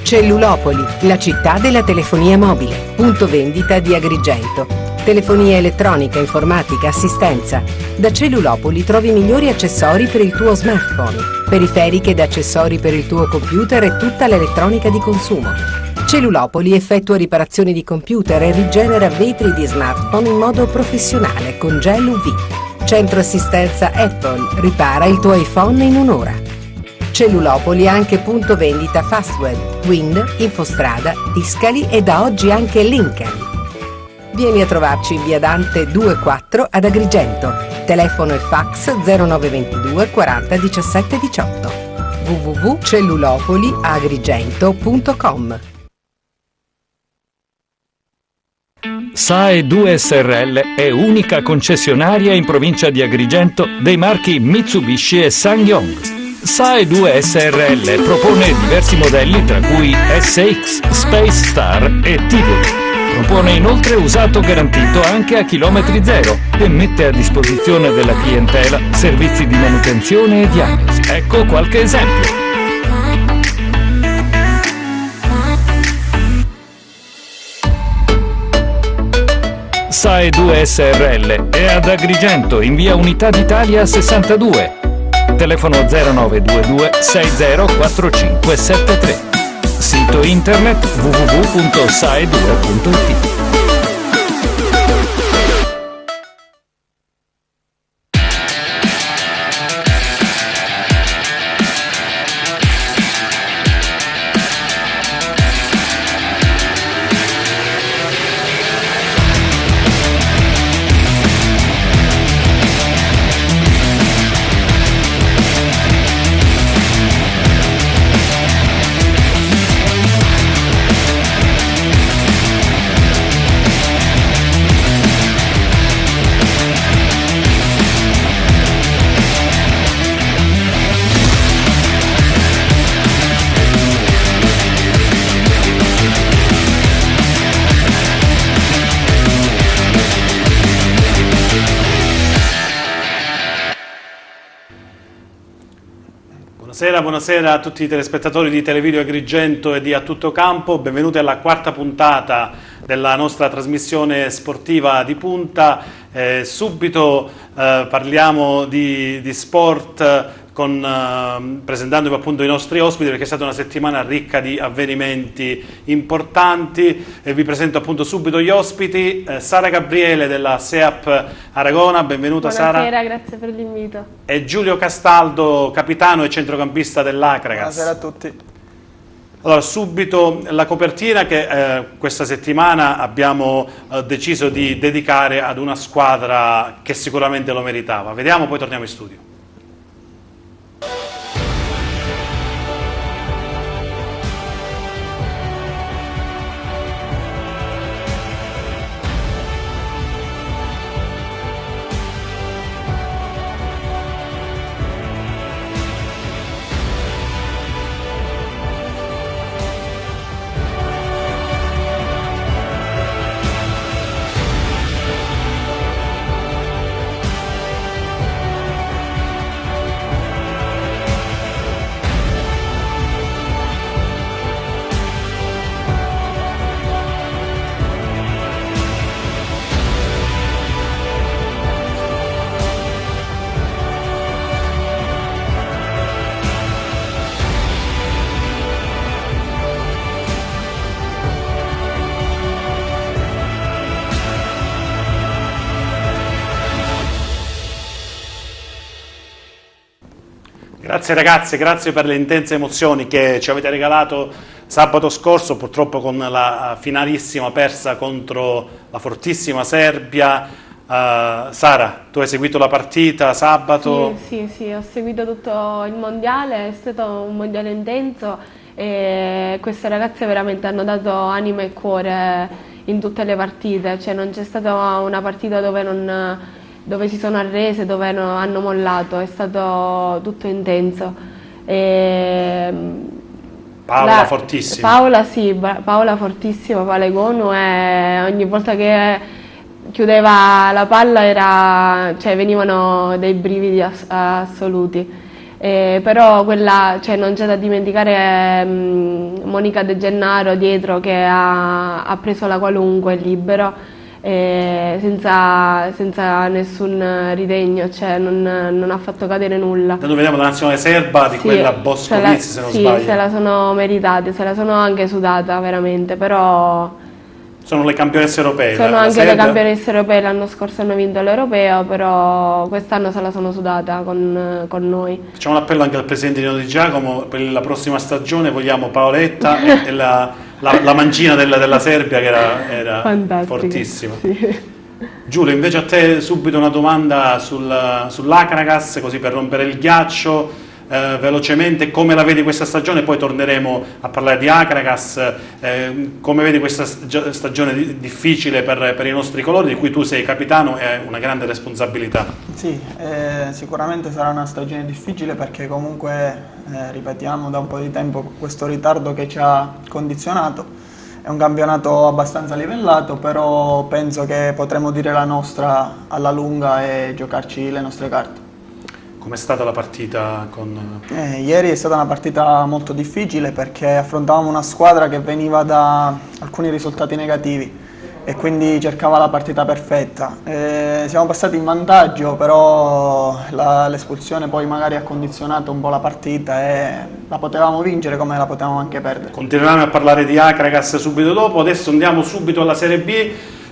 Cellulopoli, la città della telefonia mobile. Punto vendita di Agrigento. Telefonia elettronica, informatica, assistenza. Da Cellulopoli trovi i migliori accessori per il tuo smartphone, periferiche ed accessori per il tuo computer e tutta l'elettronica di consumo. Cellulopoli effettua riparazioni di computer e rigenera vetri di smartphone in modo professionale con gel UV. Centro assistenza Apple, ripara il tuo iPhone in un'ora. Cellulopoli ha anche punto vendita Fastweb, Wind, Infostrada, Tiscali e da oggi anche Lincoln. Vieni a trovarci in via Dante 24 ad Agrigento. Telefono e fax 0922 40 17 18. www.cellulopoliagrigento.com. SAE 2 SRL è unica concessionaria in provincia di Agrigento dei marchi Mitsubishi e SsangYong. SAE 2 SRL propone diversi modelli tra cui SX, Space Star e Tigre. Propone inoltre usato garantito anche a chilometri zero e mette a disposizione della clientela servizi di manutenzione e diagnosi. Ecco qualche esempio. SAE 2 SRL è ad Agrigento in via Unità d'Italia 62. Telefono 0922 604573. Sito internet www.sae2.it. Buonasera a tutti i telespettatori di Televideo Agrigento e di A Tutto Campo, benvenuti alla quarta puntata della nostra trasmissione sportiva di punta. Subito parliamo di sport presentandovi appunto i nostri ospiti, perché è stata una settimana ricca di avvenimenti importanti e vi presento appunto subito gli ospiti. Sara Gabriele della SEAP Aragona, benvenuta. Buonasera, Sara. Buonasera, grazie per l'invito. E Giulio Castaldo, capitano e centrocampista dell'Akragas. Buonasera a tutti. Allora, subito la copertina che questa settimana abbiamo deciso di dedicare ad una squadra che sicuramente lo meritava. Vediamo, poi torniamo in studio. Grazie ragazzi, grazie per le intense emozioni che ci avete regalato sabato scorso, purtroppo con la finalissima persa contro la fortissima Serbia. Sara, tu hai seguito la partita sabato? Sì, ho seguito tutto il mondiale, è stato un mondiale intenso e queste ragazze veramente hanno dato anima e cuore in tutte le partite, cioè non c'è stata una partita dove si sono arrese, dove hanno mollato, è stato tutto intenso. Paola fortissima. Paola fortissima, Palegonu, e ogni volta che chiudeva la palla venivano dei brividi assoluti. Però quella, cioè, non c'è da dimenticare Monica De Gennaro dietro che ha preso la qualunque libero, senza nessun ritegno, cioè non ha fatto cadere nulla. Noi vediamo la nazionale serba di quella Boscovici, se non sbaglio. Sì, se la sono meritate, se la sono anche sudata veramente, però... Sono le campionesse europee. Sono anche le campionesse europee, l'anno scorso hanno vinto l'europeo, però quest'anno se la sono sudata con noi. Facciamo un appello anche al presidente Nino Di Giacomo: per la prossima stagione vogliamo Paoletta e la mancina della Serbia, che era fortissima. Sì. Giulio, invece a te subito una domanda sull'Akragas, così per rompere il ghiaccio. Velocemente, come la vedi questa stagione? Poi torneremo a parlare di Akragas. Come vedi questa stagione difficile per i nostri colori, di cui tu sei capitano, e una grande responsabilità? Sì, sicuramente sarà una stagione difficile, perché comunque ripetiamo da un po' di tempo questo ritardo che ci ha condizionato. È un campionato abbastanza livellato, però penso che potremo dire la nostra alla lunga e giocarci le nostre carte. Com'è stata la partita con... Ieri è stata una partita molto difficile, perché affrontavamo una squadra che veniva da alcuni risultati negativi e quindi cercava la partita perfetta. Siamo passati in vantaggio, però l'espulsione poi magari ha condizionato un po' la partita e la potevamo vincere come la potevamo anche perdere. Continuiamo a parlare di Akragas subito dopo. Adesso andiamo subito alla Serie B.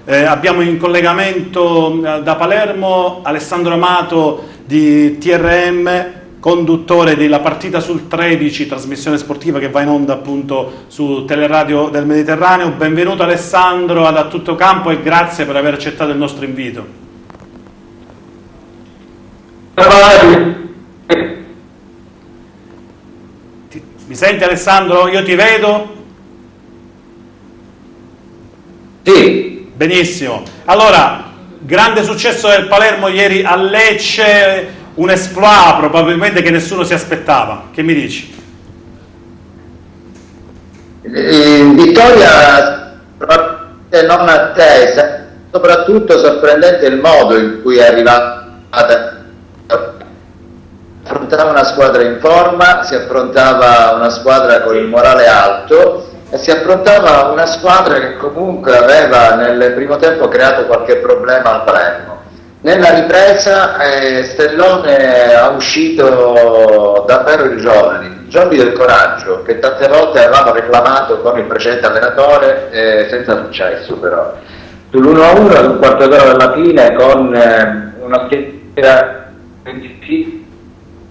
Abbiamo in collegamento da Palermo Alessandro Amato di TRM, conduttore della Partita sul 13, trasmissione sportiva che va in onda appunto su Teleradio del Mediterraneo. Benvenuto Alessandro ad A Tutto Campo e grazie per aver accettato il nostro invito. Mi senti Alessandro? Io ti vedo? Sì. Benissimo. Allora, grande successo del Palermo ieri a Lecce, un exploit probabilmente che nessuno si aspettava. Che mi dici? Vittoria probabilmente non attesa, soprattutto sorprendente il modo in cui è arrivata. Affrontava una squadra in forma, si affrontava una squadra con il morale alto e si affrontava una squadra che comunque aveva nel primo tempo creato qualche problema al Palermo. Nella ripresa Stellone ha uscito davvero i giovani del coraggio, che tante volte avevamo reclamato con il precedente allenatore, senza successo però. Sull'1-1 ad un quarto d'ora dalla fine, con una schiera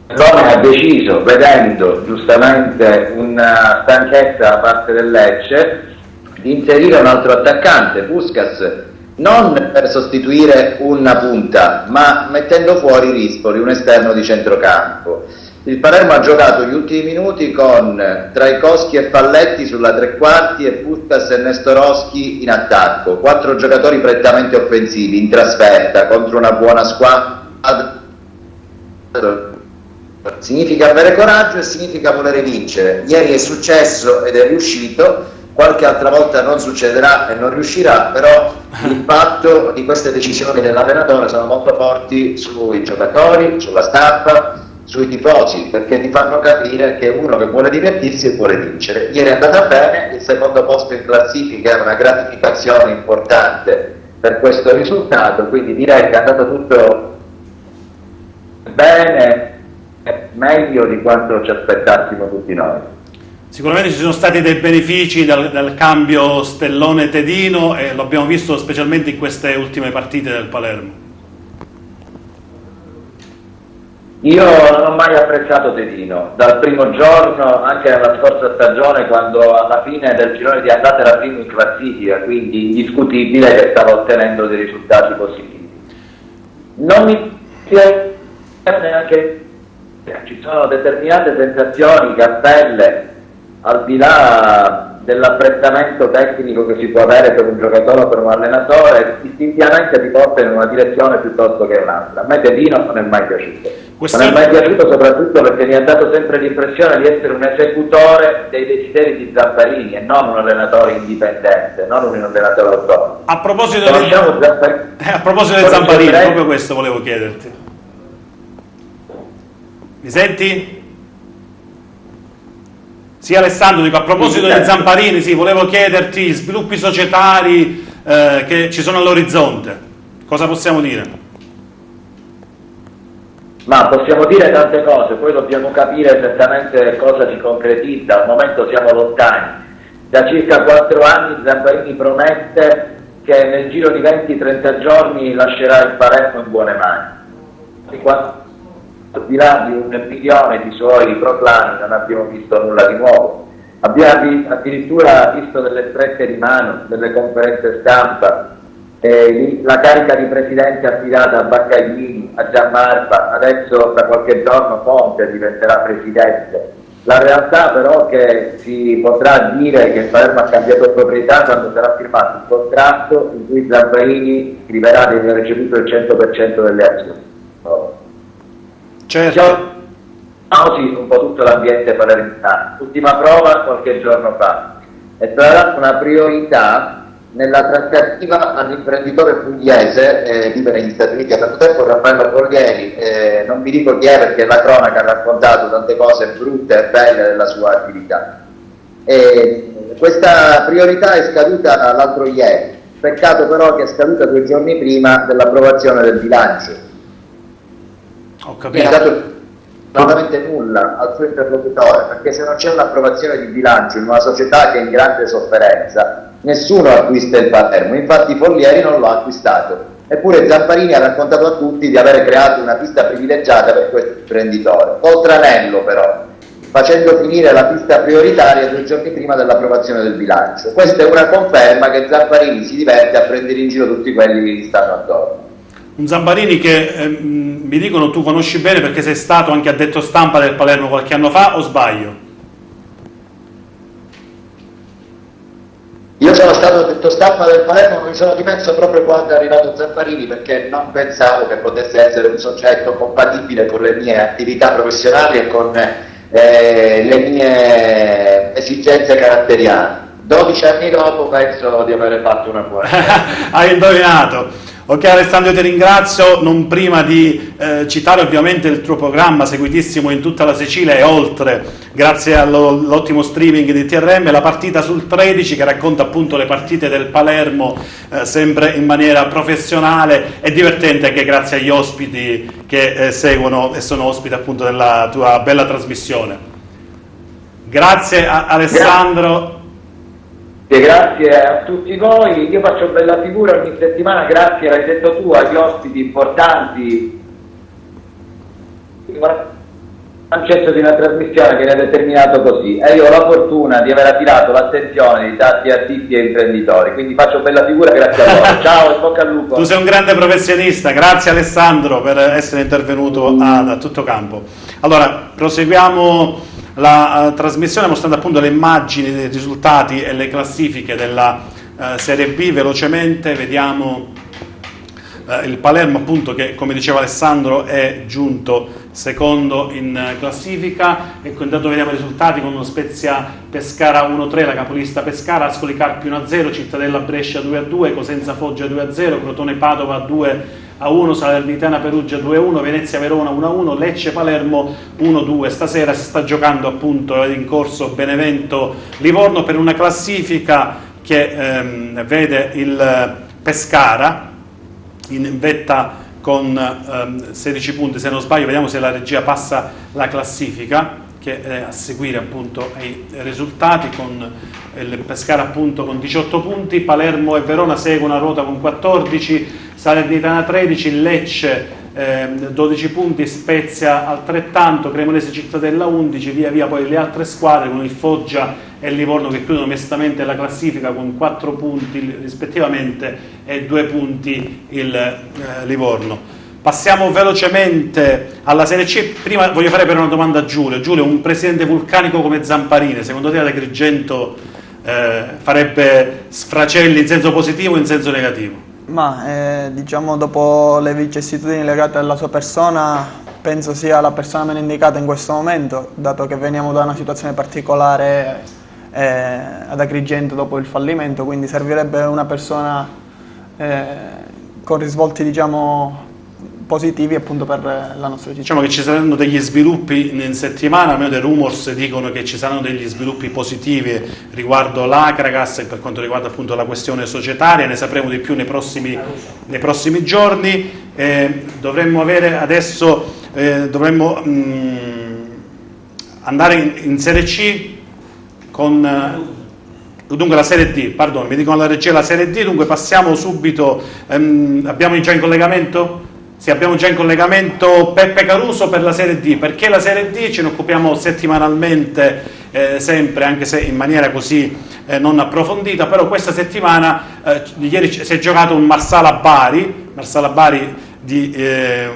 Stellone ha deciso, vedendo giustamente una stanchezza da parte del Lecce, di inserire un altro attaccante, Puskas, non per sostituire una punta, ma mettendo fuori Rispoli, un esterno di centrocampo. Il Palermo ha giocato gli ultimi minuti con Trajkovski e Falletti sulla tre quarti e Puskas e Nestorowski in attacco, 4 giocatori prettamente offensivi in trasferta contro una buona squadra. Significa avere coraggio e significa volere vincere. Ieri è successo ed è riuscito, qualche altra volta non succederà e non riuscirà, però l'impatto di queste decisioni dell'allenatore sono molto forti sui giocatori, sulla stampa, sui tifosi, perché ti fanno capire che è uno che vuole divertirsi e vuole vincere. Ieri è andata bene, il secondo posto in classifica è una gratificazione importante per questo risultato, quindi direi che è andato tutto bene, meglio di quanto ci aspettassimo tutti noi. Sicuramente ci sono stati dei benefici dal cambio Stellone-Tedino e lo abbiamo visto specialmente in queste ultime partite del Palermo. Io non ho mai apprezzato Tedino, dal primo giorno, anche nella scorsa stagione, quando alla fine del girone di andata era primo in classifica, quindi indiscutibile che stava ottenendo dei risultati positivi. Non mi piace neanche. Ci sono determinate sensazioni, cappelle, al di là dell'apprezzamento tecnico che si può avere per un giocatore o per un allenatore, istintivamente ti porta in una direzione piuttosto che un'altra. A me Tedino non è mai piaciuto. Non è mai piaciuto soprattutto perché mi ha dato sempre l'impressione di essere un esecutore dei desideri di Zamparini e non un allenatore indipendente, non un allenatore autonomo. A proposito di Zamparini, proprio questo volevo chiederti. Mi senti? Sì, Alessandro, dico, a proposito di Zamparini, sì, volevo chiederti gli sviluppi societari che ci sono all'orizzonte. Cosa possiamo dire? Ma possiamo dire tante cose, poi dobbiamo capire esattamente cosa si concretizza. Al momento siamo lontani. Da circa 4 anni Zamparini promette che nel giro di 20-30 giorni lascerà il Palermo in buone mani. Al di là di 1 milione di suoi proclami non abbiamo visto nulla di nuovo. Abbiamo addirittura visto delle strette di mano, delle conferenze stampa, la carica di presidente affidata a Baccaglini, a Gianmarpa, adesso da qualche giorno Conte diventerà presidente. La realtà però è che si potrà dire che il Palermo ha cambiato proprietà quando sarà firmato un contratto in cui Zamparini scriverà di aver ricevuto il 100% delle azioni. Certo. Sì, un po' tutto l'ambiente palermitano. Ultima prova qualche giorno fa. È tra l'altro una priorità nella trattativa all'imprenditore pugliese, vive negli Stati Uniti da tanto tempo, Raffaello Collieri, non vi dico chi è perché la cronaca ha raccontato tante cose brutte e belle della sua attività. Questa priorità è scaduta l'altro ieri, peccato però che è scaduta 2 giorni prima dell'approvazione del bilancio. Ho capito. Non ha dato assolutamente nulla al suo interlocutore, perché se non c'è un'approvazione di bilancio in una società che è in grande sofferenza, nessuno acquista il Palermo. Infatti Follieri non lo ha acquistato, eppure Zamparini ha raccontato a tutti di aver creato una pista privilegiata per questo imprenditore, col tranello però, facendo finire la pista prioritaria 2 giorni prima dell'approvazione del bilancio. Questa è una conferma che Zamparini si diverte a prendere in giro tutti quelli che gli stanno attorno. Un Zamparini che mi dicono tu conosci bene perché sei stato anche addetto stampa del Palermo qualche anno fa, o sbaglio? Io sono stato addetto stampa del Palermo, mi sono dimesso proprio quando è arrivato Zamparini, perché non pensavo che potesse essere un soggetto compatibile con le mie attività professionali e con le mie esigenze caratteriali. 12 anni dopo penso di aver fatto una buona. Hai indovinato. Ok Alessandro, io ti ringrazio, non prima di citare ovviamente il tuo programma seguitissimo in tutta la Sicilia e oltre, grazie all'ottimo streaming di TRM, la partita sul 13 che racconta appunto le partite del Palermo sempre in maniera professionale e divertente, anche grazie agli ospiti che seguono e sono ospiti appunto della tua bella trasmissione. Grazie a Alessandro. Grazie a tutti voi, io faccio bella figura ogni settimana, grazie, l'hai detto tu, agli ospiti importanti. Un concetto di una trasmissione viene determinato così e io ho la fortuna di aver attirato l'attenzione di tanti artisti e imprenditori, quindi faccio bella figura, grazie a loro. Ciao e bocca al lupo. Tu sei un grande professionista, grazie Alessandro per essere intervenuto a tutto campo. Allora, proseguiamo la trasmissione mostrando appunto le immagini dei risultati e le classifiche della Serie B. Velocemente vediamo il Palermo appunto che, come diceva Alessandro, è giunto secondo in classifica. Ecco, intanto vediamo i risultati con uno Spezia Pescara 1-3, la capolista Pescara, Ascoli Carpi 1-0, Cittadella Brescia 2-2, Cosenza Foggia 2-0, Crotone Padova 2-1, Salernitana Perugia 2-1, Venezia Verona 1-1, Lecce Palermo 1-2. Stasera si sta giocando appunto in corso Benevento Livorno per una classifica che vede il Pescara in vetta con 16 punti, se non sbaglio. Vediamo se la regia passa la classifica, che è a seguire appunto i risultati, con il Pescara appunto con 18 punti, Palermo e Verona seguono a ruota con 14, Salernitana 13, Lecce 12 punti, Spezia altrettanto, Cremonese Cittadella 11, via via poi le altre squadre con il Foggia e il Livorno che chiudono mestamente la classifica con 4 punti rispettivamente e 2 punti il Livorno. Passiamo velocemente alla Serie C. Prima voglio fare per una domanda a Giulio. Giulio, un presidente vulcanico come Zamparini, secondo te ad Agrigento farebbe sfracelli in senso positivo o in senso negativo? Ma diciamo, dopo le vicissitudini legate alla sua persona, penso sia la persona meno indicata in questo momento, dato che veniamo da una situazione particolare ad Agrigento dopo il fallimento, quindi servirebbe una persona con risvolti, diciamo, positivi appunto per la nostra città. Diciamo che ci saranno degli sviluppi in settimana, almeno dei rumors dicono che ci saranno degli sviluppi positivi riguardo l'Acragas per quanto riguarda appunto la questione societaria, ne sapremo di più nei prossimi giorni. Dovremmo avere adesso, andare in Serie C con... Dunque la Serie D, pardon, mi dicono la regia la Serie D, dunque passiamo subito, abbiamo già in collegamento? Sì, abbiamo già in collegamento Peppe Caruso per la Serie D. Perché la Serie D? Ce ne occupiamo settimanalmente, sempre, anche se in maniera così non approfondita, però questa settimana, ieri si è giocato un Marsala-Bari di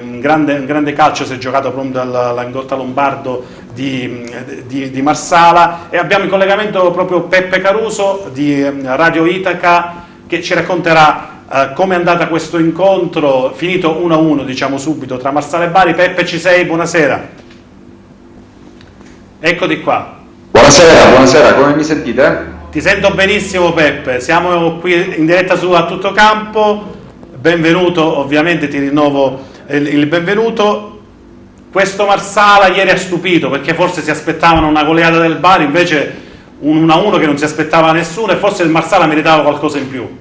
un grande calcio, si è giocato proprio dall'Angotta Lombardo di Marsala, e abbiamo in collegamento proprio Peppe Caruso di Radio Itaca che ci racconterà come è andata questo incontro, finito 1-1 diciamo subito tra Marsala e Bari. Peppe, ci sei? Buonasera. Eccoti qua. Buonasera, come mi sentite? Ti sento benissimo Peppe, siamo qui in diretta su A Tutto Campo, benvenuto, ovviamente ti rinnovo il benvenuto. Questo Marsala ieri ha stupito perché forse si aspettavano una goleata del Bari, invece un 1-1 che non si aspettava nessuno, e forse il Marsala meritava qualcosa in più.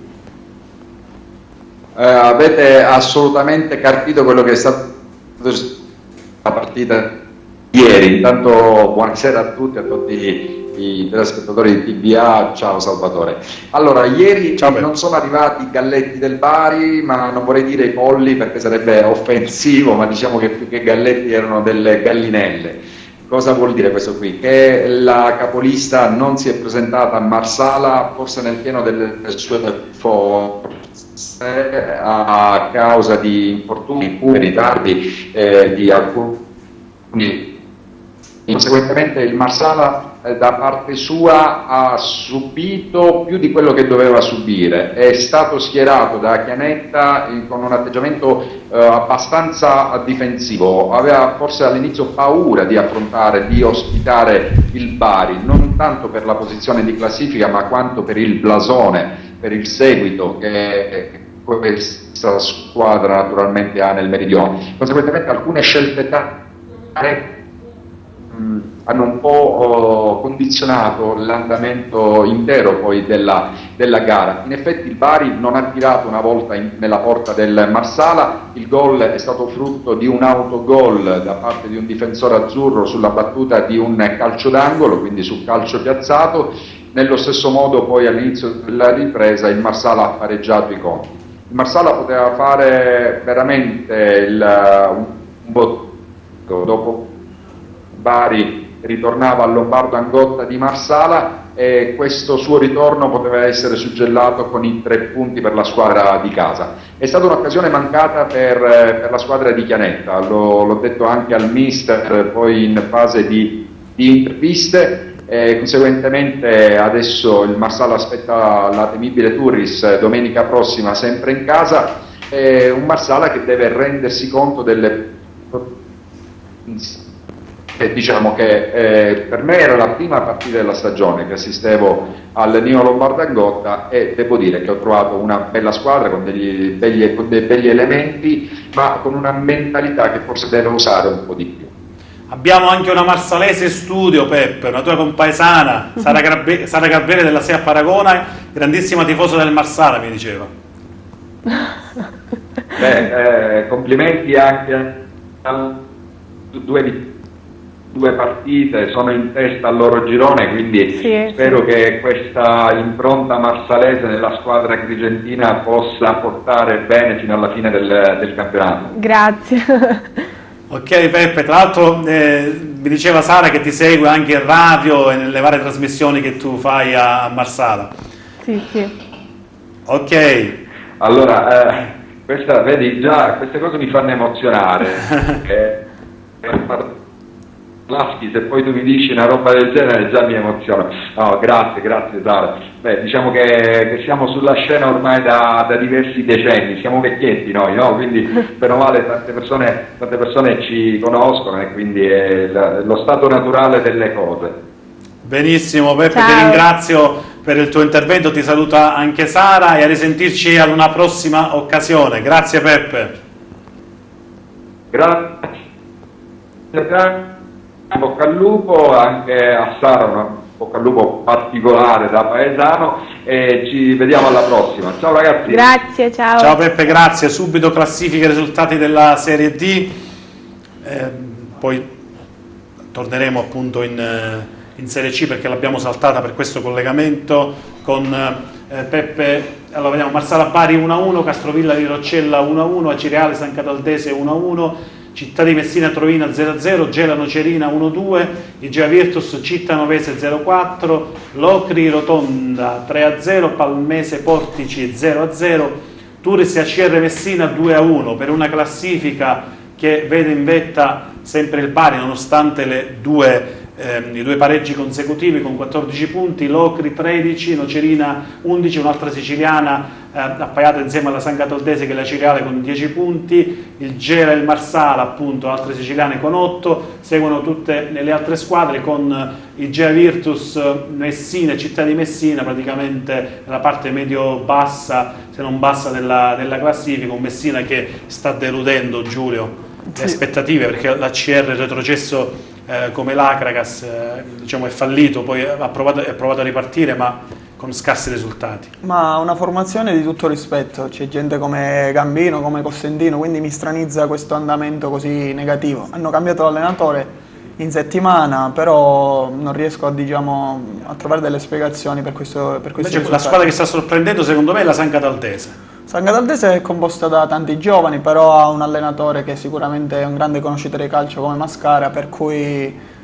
Avete assolutamente capito quello che è stata la partita ieri. Intanto buonasera a tutti, a tutti i telespettatori di TBA. Ciao Salvatore. Allora, ieri non sono arrivati i galletti del Bari, ma non vorrei dire i polli perché sarebbe offensivo, ma diciamo che più che galletti erano delle gallinelle. Cosa vuol dire questo qui? Che la capolista non si è presentata a Marsala, forse nel pieno delle sue forze, a causa di infortuni, ritardi di alcuni. Conseguentemente il Marsala da parte sua ha subito più di quello che doveva subire, è stato schierato da Chianetta con un atteggiamento abbastanza difensivo, aveva forse all'inizio paura di affrontare, di ospitare il Bari, non tanto per la posizione di classifica ma quanto per il blasone, per il seguito che questa squadra naturalmente ha nel meridione. Conseguentemente alcune scelte hanno un po' condizionato l'andamento intero poi della gara. In effetti il Bari non ha tirato una volta nella porta del Marsala, il gol è stato frutto di un autogol da parte di un difensore azzurro sulla battuta di un calcio d'angolo, quindi sul calcio piazzato. Nello stesso modo poi all'inizio della ripresa il Marsala ha pareggiato i conti. Il Marsala poteva fare veramente un botto dopo Bari ritornava al Lombardo Angotta di Marsala e questo suo ritorno poteva essere suggellato con i 3 punti per la squadra di casa. È stata un'occasione mancata per la squadra di Chianetta, l'ho detto anche al mister poi in fase di interviste. Conseguentemente adesso il Marsala aspetta la temibile Turris domenica prossima sempre in casa, un Marsala che deve rendersi conto delle... diciamo che per me era la prima partita della stagione che assistevo al Neo Lombardo Angotta e devo dire che ho trovato una bella squadra con dei begli elementi, ma con una mentalità che forse deve usare un po' di più. Abbiamo anche una marsalese in studio, Peppe, una tua compaesana, Sara Gabriele della SEA Paragona, grandissima tifosa del Marsala, mi diceva. Complimenti anche a due partite, sono in testa al loro girone, quindi spero che questa impronta marsalese nella squadra agrigentina possa portare bene fino alla fine del campionato. Grazie. Ok Peppe, tra l'altro mi diceva Sara che ti segue anche in radio e nelle varie trasmissioni che tu fai a Marsala. Sì. Ok. Allora, vedi, già queste cose mi fanno emozionare. Se poi tu mi dici una roba del genere già mi emoziono. No, grazie Sara. Diciamo che siamo sulla scena ormai da diversi decenni, siamo vecchietti noi, no? Quindi per male tante persone ci conoscono e quindi è lo stato naturale delle cose. Benissimo Peppe, ciao. Ti ringrazio per il tuo intervento, ti saluta anche Sara e a risentirci ad una prossima occasione. Grazie Peppe. Grazie, bocca al lupo, anche a Sara una bocca al lupo particolare da paesano, e ci vediamo alla prossima. Ciao ragazzi. Grazie, ciao. Ciao Peppe, grazie. Subito classifiche e risultati della Serie D, poi torneremo appunto in Serie C perché l'abbiamo saltata per questo collegamento con Peppe. Allora vediamo: Marsala Bari 1-1, Castrovilla di Roccella 1-1, Acireale San Cataldese 1-1, Città di Messina Trovina 0-0, Gela Nocerina 1-2, Igea Virtus Città Novese 0-4, Locri Rotonda 3-0, Palmese Portici 0-0, Turris ACR Messina 2-1, per una classifica che vede in vetta sempre il Bari nonostante i due pareggi consecutivi con 14 punti, Locri 13, Nocerina 11, un'altra siciliana appaiata insieme alla San Cataldese che è la Cireale con 10 punti, il Gela e il Marsala appunto, altre siciliane con 8, seguono tutte le altre squadre con il Gea Virtus, Messina e Città di Messina praticamente nella parte medio-bassa, se non bassa della classifica, un Messina che sta deludendo, Giulio, le aspettative, perché l'ACR è retrocesso come l'Acragas, diciamo, è fallito, poi ha provato a ripartire ma con scarsi risultati. Ma una formazione di tutto rispetto, c'è gente come Gambino, come Costantino, quindi mi stranizza questo andamento così negativo. Hanno cambiato l'allenatore in settimana, però non riesco a trovare delle spiegazioni per questo. Invece la squadra che sta sorprendendo secondo me è la San Cataldese. San Cataldese è composta da tanti giovani, però ha un allenatore che sicuramente è un grande conoscitore di calcio come Mascara, per cui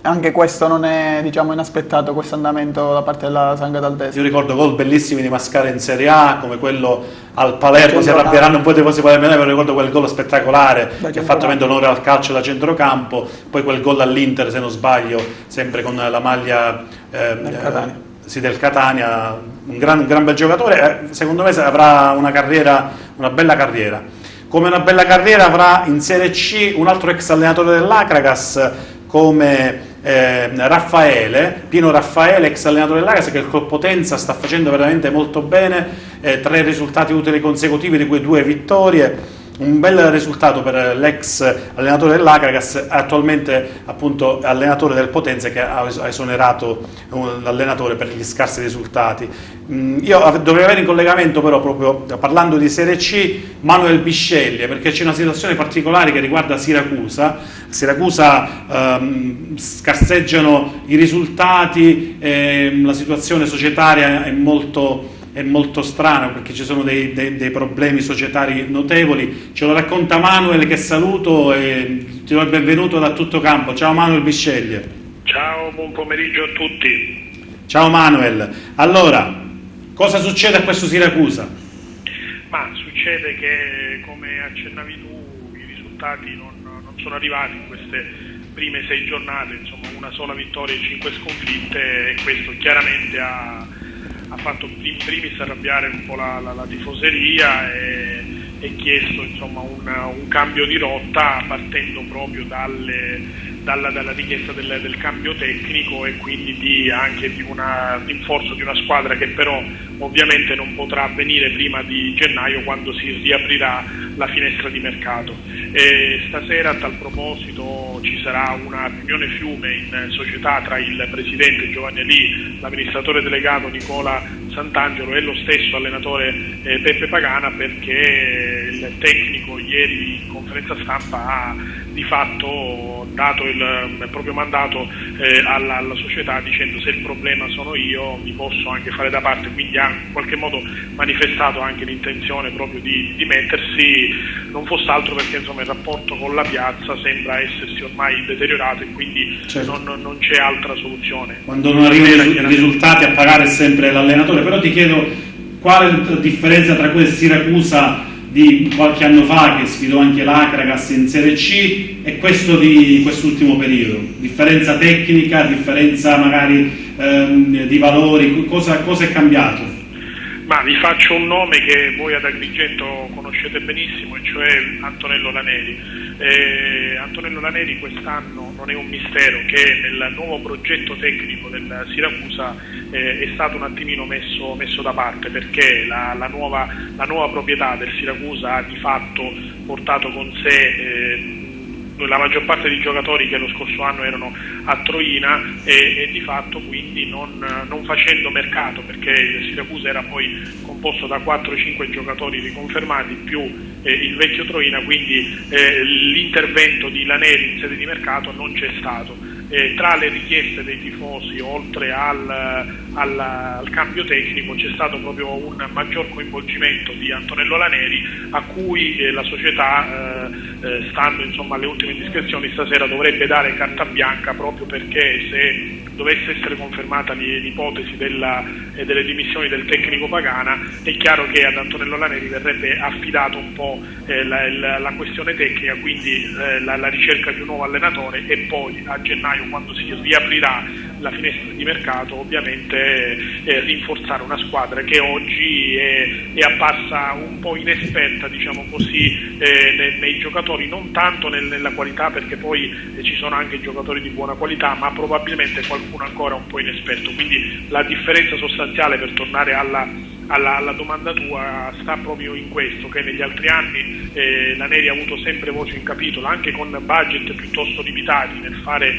anche questo non è, diciamo, inaspettato, questo andamento da parte della San Cataldese. Io ricordo gol bellissimi di Mascara in Serie A, come quello al Palermo, si arrabbieranno un po' di cose Palermo, però ricordo quel gol spettacolare che ha fatto veramente onore al calcio da centrocampo, poi quel gol all'Inter, se non sbaglio, sempre con la maglia del Catania, un gran bel giocatore, secondo me avrà una bella carriera. Come una bella carriera avrà in Serie C un altro ex allenatore dell'Acragas come Pino Raffaele, ex allenatore dell'Acragas, che col Potenza sta facendo veramente molto bene, 3 risultati utili consecutivi, di cui 2 vittorie. Un bel risultato per l'ex allenatore dell'Acragas, attualmente appunto allenatore del Potenza, che ha esonerato l'allenatore per gli scarsi risultati. Io dovrei avere in collegamento però, proprio parlando di Serie C, Manuel Bisceglie, perché c'è una situazione particolare che riguarda Siracusa. Scarseggiano i risultati, la situazione societaria è molto strano perché ci sono dei problemi societari notevoli. Ce lo racconta Manuel, che saluto e ti do il benvenuto da tutto campo. Ciao Manuel Bisceglie. Ciao, buon pomeriggio a tutti. Ciao Manuel. Allora, cosa succede a questo Siracusa? Ma succede che, come accennavi tu, i risultati non sono arrivati in queste prime 6 giornate, insomma una sola vittoria e 5 sconfitte, e questo chiaramente ha fatto in primis arrabbiare un po' la tifoseria e chiesto, insomma, un cambio di rotta, partendo proprio dalla richiesta del cambio tecnico, e quindi anche di un rinforzo di una squadra che però ovviamente non potrà avvenire prima di gennaio, quando si riaprirà la finestra di mercato. E stasera a tal proposito ci sarà una riunione fiume in società tra il presidente Giovanni Alì, l'amministratore delegato Nicola Sant'Angelo e lo stesso allenatore Peppe Pagana, perché il tecnico ieri in conferenza stampa ha di fatto dato il proprio mandato alla società, dicendo: se il problema sono io mi posso anche fare da parte, quindi ha in qualche modo manifestato anche l'intenzione proprio di mettersi, non fosse altro perché insomma il rapporto con la piazza sembra essersi ormai deteriorato, e quindi certo, non c'è altra soluzione. Quando non arrivano i risultati, a pagare è sempre l'allenatore. Però ti chiedo, qual è la differenza tra quel Siracusa di qualche anno fa, che sfidò anche l'Acragas in Serie C, e questo di quest'ultimo periodo? Differenza tecnica, differenza magari di valori, cosa è cambiato? Ma vi faccio un nome che voi ad Agrigento conoscete benissimo, e cioè Antonello Laneri. Antonello Laneri quest'anno, non è un mistero che nel nuovo progetto tecnico del Siracusa è stato un attimino messo da parte, perché la nuova proprietà del Siracusa ha di fatto portato con sé la maggior parte dei giocatori che lo scorso anno erano a Troina e di fatto quindi non facendo mercato, perché il Siracusa era poi composto da 4-5 giocatori riconfermati più il vecchio Troina, quindi l'intervento di Laneri in sede di mercato non c'è stato. Tra le richieste dei tifosi, oltre al cambio tecnico, c'è stato proprio un maggior coinvolgimento di Antonello Laneri, a cui la società, stando insomma alle ultime indiscrezioni, stasera dovrebbe dare carta bianca, proprio perché se dovesse essere confermata l'ipotesi delle dimissioni del tecnico Pagana, è chiaro che ad Antonello Laneri verrebbe affidato un po' la questione tecnica, quindi la ricerca di un nuovo allenatore, e poi a gennaio, quando si riaprirà la finestra di mercato, ovviamente rinforzare una squadra che oggi è apparsa un po' inesperta, diciamo così, nei giocatori, non tanto nella qualità, perché poi ci sono anche giocatori di buona qualità, ma probabilmente qualcuno ancora un po' inesperto. Quindi la differenza sostanziale, per tornare alla domanda tua, sta proprio in questo, che negli altri anni Laneri ha avuto sempre voce in capitolo, anche con budget piuttosto limitati nel fare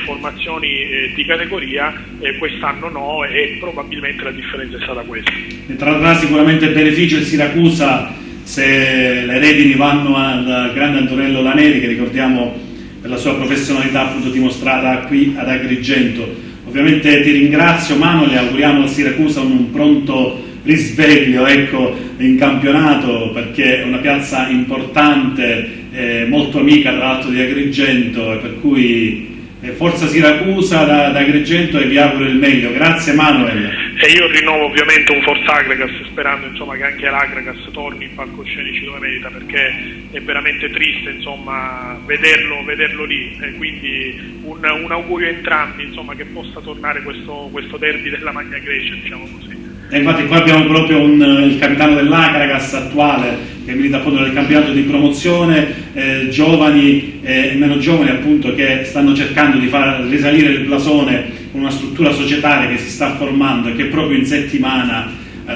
formazioni di categoria, quest'anno no, e probabilmente la differenza è stata questa. Ne trarrà sicuramente beneficio il Siracusa se le redini vanno al grande Antonello Laneri, che ricordiamo per la sua professionalità appunto dimostrata qui ad Agrigento. Ovviamente ti ringrazio Manuel, e auguriamo al Siracusa un pronto risveglio, ecco, in campionato, perché è una piazza importante, molto amica tra l'altro di Agrigento, e per cui forza Siracusa da Agrigento, e vi auguro il meglio. Grazie Manuel. E io rinnovo ovviamente un forza Agragas, sperando insomma che anche l'Agragas torni in palcoscenici dove merita, perché è veramente triste insomma vederlo lì, e quindi un augurio a entrambi insomma che possa tornare questo derby della Magna Grecia, diciamo così. E infatti qua abbiamo proprio il capitano dell'Agragas attuale, che milita appunto nel campionato di promozione, giovani e meno giovani appunto, che stanno cercando di far risalire il blasone con una struttura societaria che si sta formando e che proprio in settimana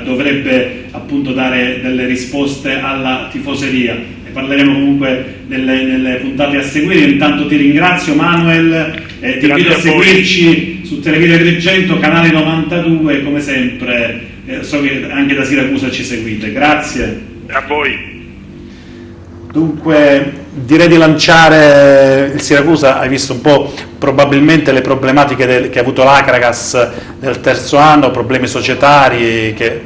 dovrebbe appunto dare delle risposte alla tifoseria. Ne parleremo comunque nelle puntate a seguire. Intanto ti ringrazio Manuel, ti invito a seguirci su Televideo Agrigento, canale 92, come sempre, so che anche da Siracusa ci seguite. Grazie. A voi. Dunque direi di lanciare il Siracusa. Hai visto un po' probabilmente le problematiche che ha avuto l'Agragas nel terzo anno, problemi societari che,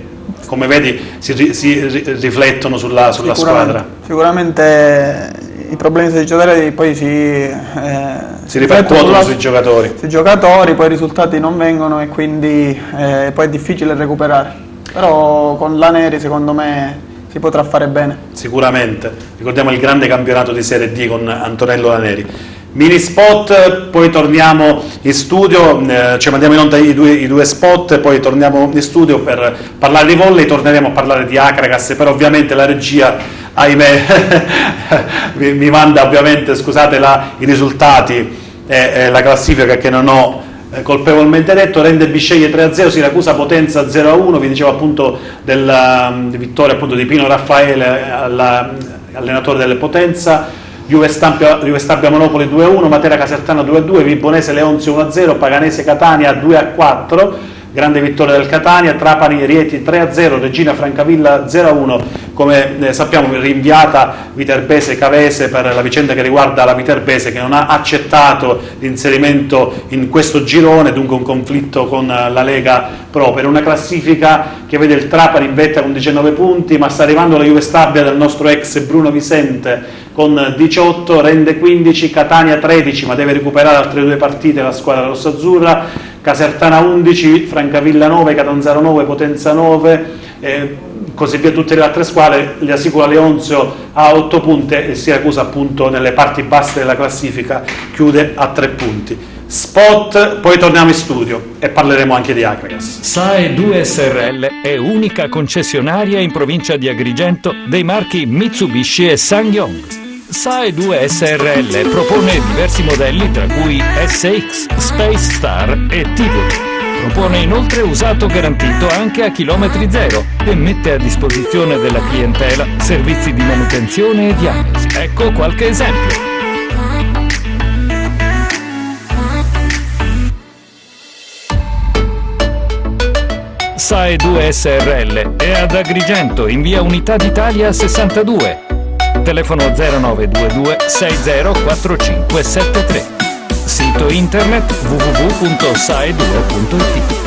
come vedi, si riflettono sulla squadra. Sicuramente i problemi societari poi si ripercuotono sui giocatori. Sui giocatori, poi i risultati non vengono e quindi poi è difficile recuperare. Però con Laneri secondo me si potrà fare bene. Sicuramente. Ricordiamo il grande campionato di Serie D con Antonello Laneri. Mini spot, poi torniamo in studio, ci mandiamo in onda i due spot, poi torniamo in studio per parlare di volley, torneremo a parlare di Agragas, però ovviamente la regia, ahimè, mi manda ovviamente, scusate, i risultati e la classifica che non ho colpevolmente detto. Rende Bisceglie 3-0, Siracusa Potenza 0-1, vi dicevo appunto della vittoria appunto di Pino Raffaele, allenatore delle Potenza. Juve Stabia Monopoli 2-1, Matera Casertana 2-2, Vibonese Leonzio 1-0, Paganese Catania 2-4, grande vittoria del Catania, Trapani Rieti 3-0, Regina Francavilla 0-1, come sappiamo rinviata Viterbese Cavese per la vicenda che riguarda la Viterbese, che non ha accettato l'inserimento in questo girone, dunque un conflitto con la Lega Pro, per una classifica che vede il Trapani in vetta con 19 punti, ma sta arrivando la Juve Stabia del nostro ex Bruno Visente con 18, rende 15, Catania 13, ma deve recuperare altre due partite la squadra rossazzurra, Casertana 11, Francavilla 9, Catanzaro 9, Potenza 9, così via tutte le altre squadre. Gli assicura Leonzio a 8 punti e Siracusa appunto nelle parti basse della classifica chiude a 3 punti. spot, poi torniamo in studio e parleremo anche di Agragas. SAE 2 SRL è unica concessionaria in provincia di Agrigento dei marchi Mitsubishi e SsangYong. SAE 2 SRL propone diversi modelli tra cui SX, Space Star e Tivoli. Propone inoltre usato garantito anche a chilometri zero e mette a disposizione della clientela servizi di manutenzione e diagnosi. Ecco qualche esempio. SAE 2 SRL è ad Agrigento in via Unità d'Italia 62. Telefono 0922 604573. Sito internet www.sae2.it.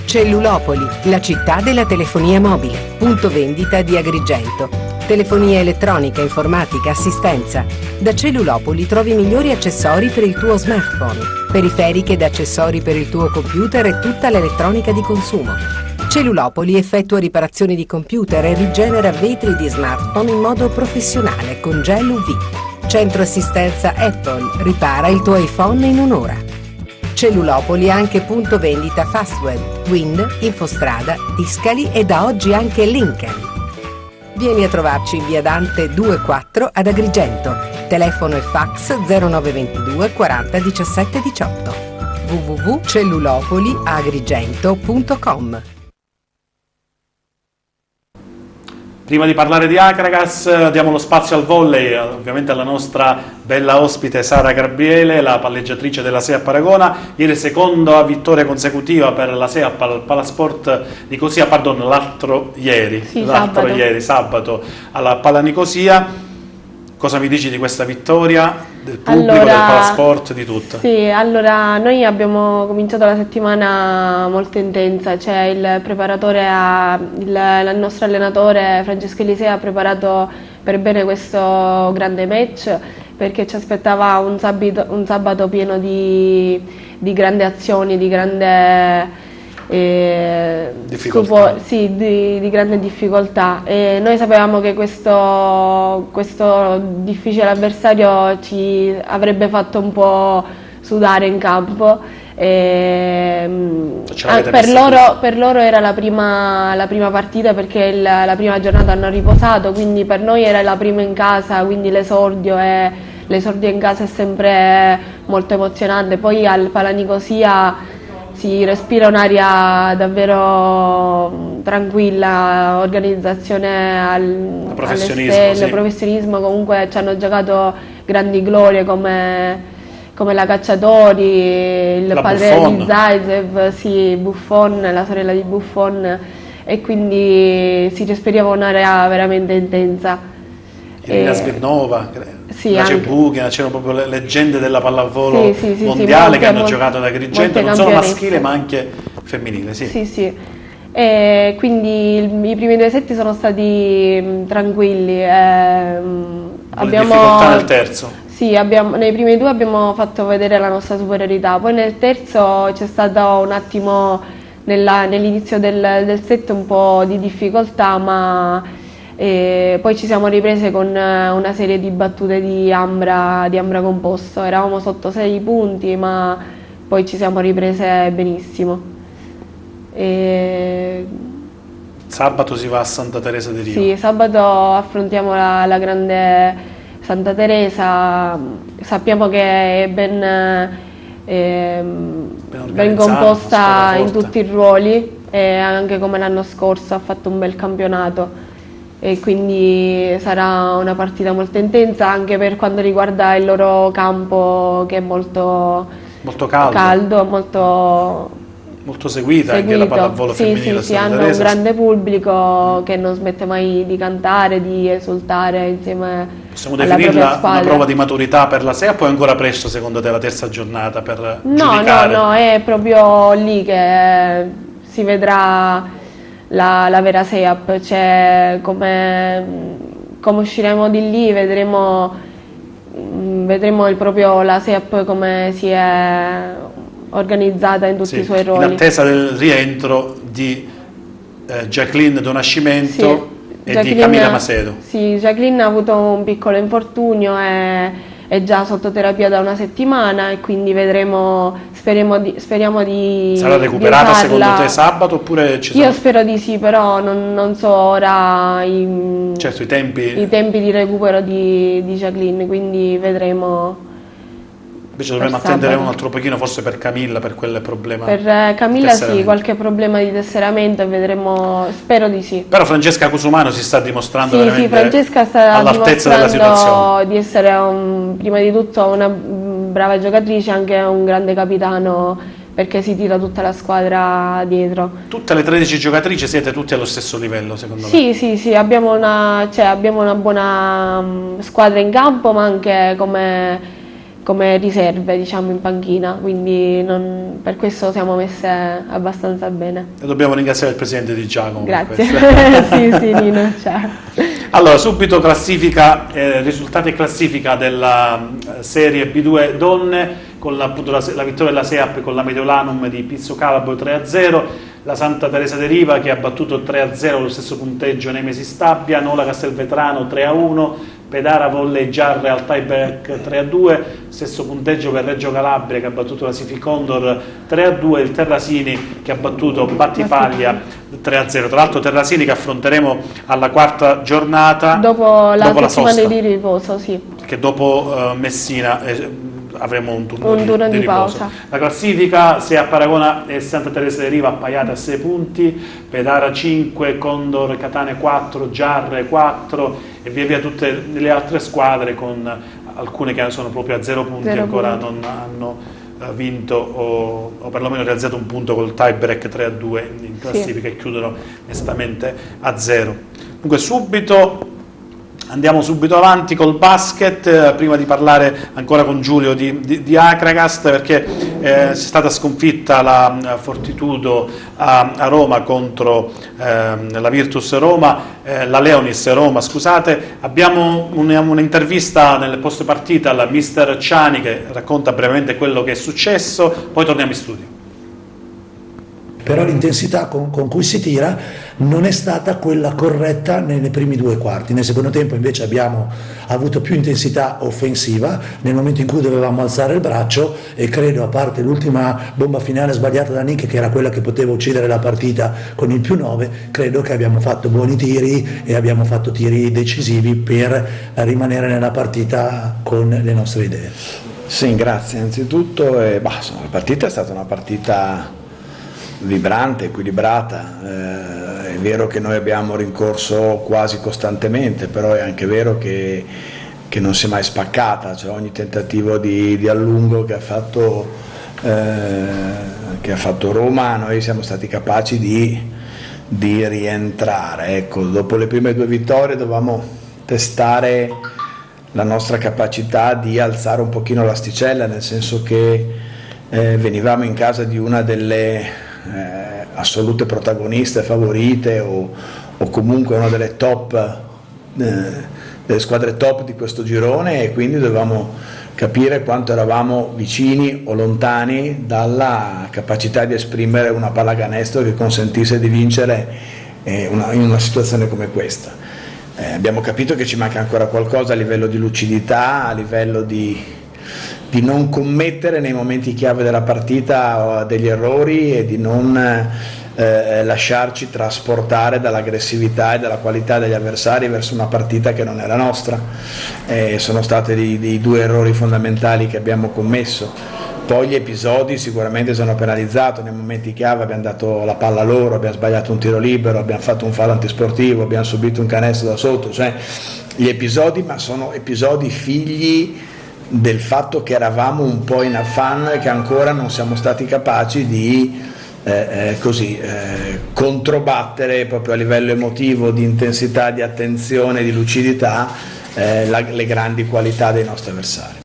Cellulopoli, la città della telefonia mobile. Punto vendita di Agrigento. Telefonia elettronica, informatica, assistenza. Da Cellulopoli trovi i migliori accessori per il tuo smartphone, periferiche ed accessori per il tuo computer e tutta l'elettronica di consumo. Cellulopoli effettua riparazioni di computer e rigenera vetri di smartphone in modo professionale con gel UV. Centro assistenza Apple, ripara il tuo iPhone in un'ora. Cellulopoli ha anche punto vendita Fastweb, Wind, Infostrada, Tiscali e da oggi anche Lincoln. Vieni a trovarci in via Dante 24 ad Agrigento. Telefono e fax 0922 40 17 18. www.cellulopoliagrigento.com. Prima di parlare di Agragas diamo lo spazio al volley, ovviamente alla nostra bella ospite Sara Gabriele, la palleggiatrice della SEAP Paragona. Ieri seconda vittoria consecutiva per la SEAP al Palasport Nicosia, l'altro ieri, sabato alla Pala Nicosia. Cosa mi dici di questa vittoria, del pubblico, del Palasport, di tutto? Sì, allora noi abbiamo cominciato la settimana molto intensa, cioè il preparatore, il nostro allenatore Francesco Elisea ha preparato per bene questo grande match perché ci aspettava un sabato pieno di grandi azioni, di grande... di grande difficoltà e noi sapevamo che questo difficile avversario ci avrebbe fatto un po' sudare in campo per loro era la prima partita perché la prima giornata hanno riposato, quindi per noi era la prima in casa, quindi l'esordio in casa è sempre molto emozionante. Poi al Pala Nicosia si respira un'aria davvero tranquilla, organizzazione professionismo, comunque ci hanno giocato grandi glorie come la Cacciatori, il padre Buffon. di Zaizev, Buffon, la sorella di Buffon, e quindi si respiriva un'area veramente intensa. Irina Smirnova, Buchina, c'erano proprio le leggende della pallavolo mondiale che hanno giocato ad Agrigento, non solo maschile ma anche femminile. Sì. E quindi i primi due set sono stati tranquilli. Difficoltà nel terzo. Sì, nei primi due abbiamo fatto vedere la nostra superiorità, poi nel terzo c'è stato un attimo nell'inizio del set un po' di difficoltà, ma poi ci siamo riprese con una serie di battute di Ambra composto. Eravamo sotto 6 punti, ma poi ci siamo riprese benissimo. Sabato si va a Santa Teresa di Rio. Sì, sabato affrontiamo la grande Santa Teresa. Sappiamo che è ben composta in tutti i ruoli e anche come l'anno scorso ha fatto un bel campionato. E quindi sarà una partita molto intensa anche per quanto riguarda il loro campo, che è molto caldo, molto seguita anche la pallavolo femminile. Sì, hanno un grande pubblico che non smette mai di cantare, di esultare insieme. Possiamo definirla una prova di maturità per la SEAP o è ancora presto secondo te la terza giornata per giudicare? No, è proprio lì che si vedrà la vera SEAP, cioè come usciremo di lì vedremo la SEAP come si è organizzata in tutti i suoi ruoli. In attesa del rientro di Jacqueline Donascimento e di Camilla Macedo. Sì, Jacqueline ha avuto un piccolo infortunio e è già sotto terapia da una settimana e quindi speriamo di Sarà recuperata di secondo te sabato oppure ci sono... Io spero di sì, però non so ora i tempi di recupero di Jacqueline, quindi vedremo. Invece dovremmo attendere un altro pochino forse per Camilla, per quel problema. Per Camilla sì, qualche problema di tesseramento e vedremo, spero di sì. Però Francesca Cusumano si sta dimostrando veramente Francesca sta all'altezza della situazione. Di essere prima di tutto una brava giocatrice, anche un grande capitano, perché si tira tutta la squadra dietro. Tutte le 13 giocatrici siete tutte allo stesso livello, secondo me? Sì, abbiamo una buona squadra in campo, ma anche come riserve, diciamo, in panchina, quindi per questo siamo messe abbastanza bene. E dobbiamo ringraziare il presidente Di Giacomo. Grazie. sì, Nino, ciao. Allora, subito risultati e classifica della Serie B2 Donne, con appunto la vittoria della SEAP con la Mediolanum di Pizzo Calabro 3-0, la Santa Teresa de Riva che ha battuto 3-0 lo stesso punteggio Nemesi Stabia, Nola Castelvetrano 3-1, Pedara Volley Giarre al tiebreak 3-2, stesso punteggio per Reggio Calabria che ha battuto la Sifi Condor 3-2, il Terrasini che ha battuto Battipaglia 3-0. Tra l'altro Terrasini che affronteremo alla quarta giornata dopo la settimana di riposo, sì. Che dopo Messina avremo un turno di riposo. Pausa. La classifica, se a Paragona e Santa Teresa de Riva appaiate a 6 punti, Pedara 5, Condor Catane 4, Giarre 4 e via via tutte le altre squadre, con alcune che sono proprio a 0 punti, ancora non hanno vinto o perlomeno realizzato un punto col tie break 3-2 in classifica, e chiudono onestamente a 0. Comunque andiamo subito avanti col basket, prima di parlare ancora con Giulio di Acragast, perché è stata sconfitta la Fortitudo a Roma contro la Virtus Roma, la Leonis Roma, scusate. Abbiamo un'intervista nel post partita al mister Ciani che racconta brevemente quello che è successo, poi torniamo in studio. Però l'intensità con cui si tira non è stata quella corretta nei primi 2 quarti. Nel secondo tempo invece abbiamo avuto più intensità offensiva nel momento in cui dovevamo alzare il braccio, e credo, a parte l'ultima bomba finale sbagliata da Nick, che era quella che poteva uccidere la partita con il +9, credo che abbiamo fatto buoni tiri e abbiamo fatto tiri decisivi per rimanere nella partita con le nostre idee. Sì, grazie anzitutto. La partita è stata una partita vibrante, equilibrata. È vero che noi abbiamo rincorso quasi costantemente, però è anche vero che non si è mai spaccata, cioè ogni tentativo di allungo che ha fatto Roma, noi siamo stati capaci di rientrare. Ecco, dopo le prime 2 vittorie dovevamo testare la nostra capacità di alzare un pochino l'asticella, nel senso che venivamo in casa di una delle assolute protagoniste, favorite o comunque una delle top, delle squadre top di questo girone, e quindi dovevamo capire quanto eravamo vicini o lontani dalla capacità di esprimere una pallacanestro che consentisse di vincere in una situazione come questa. Abbiamo capito che ci manca ancora qualcosa a livello di lucidità, a livello di non commettere nei momenti chiave della partita degli errori e di non lasciarci trasportare dall'aggressività e dalla qualità degli avversari verso una partita che non era nostra. Sono stati dei 2 errori fondamentali che abbiamo commesso. Poi gli episodi sicuramente ci hanno penalizzato, nei momenti chiave abbiamo dato la palla a loro, abbiamo sbagliato un tiro libero, abbiamo fatto un fallo antisportivo, abbiamo subito un canestro da sotto, cioè gli episodi, ma sono episodi figli del fatto che eravamo un po' in affanno e che ancora non siamo stati capaci di controbattere proprio a livello emotivo, di intensità, di attenzione, di lucidità, le grandi qualità dei nostri avversari.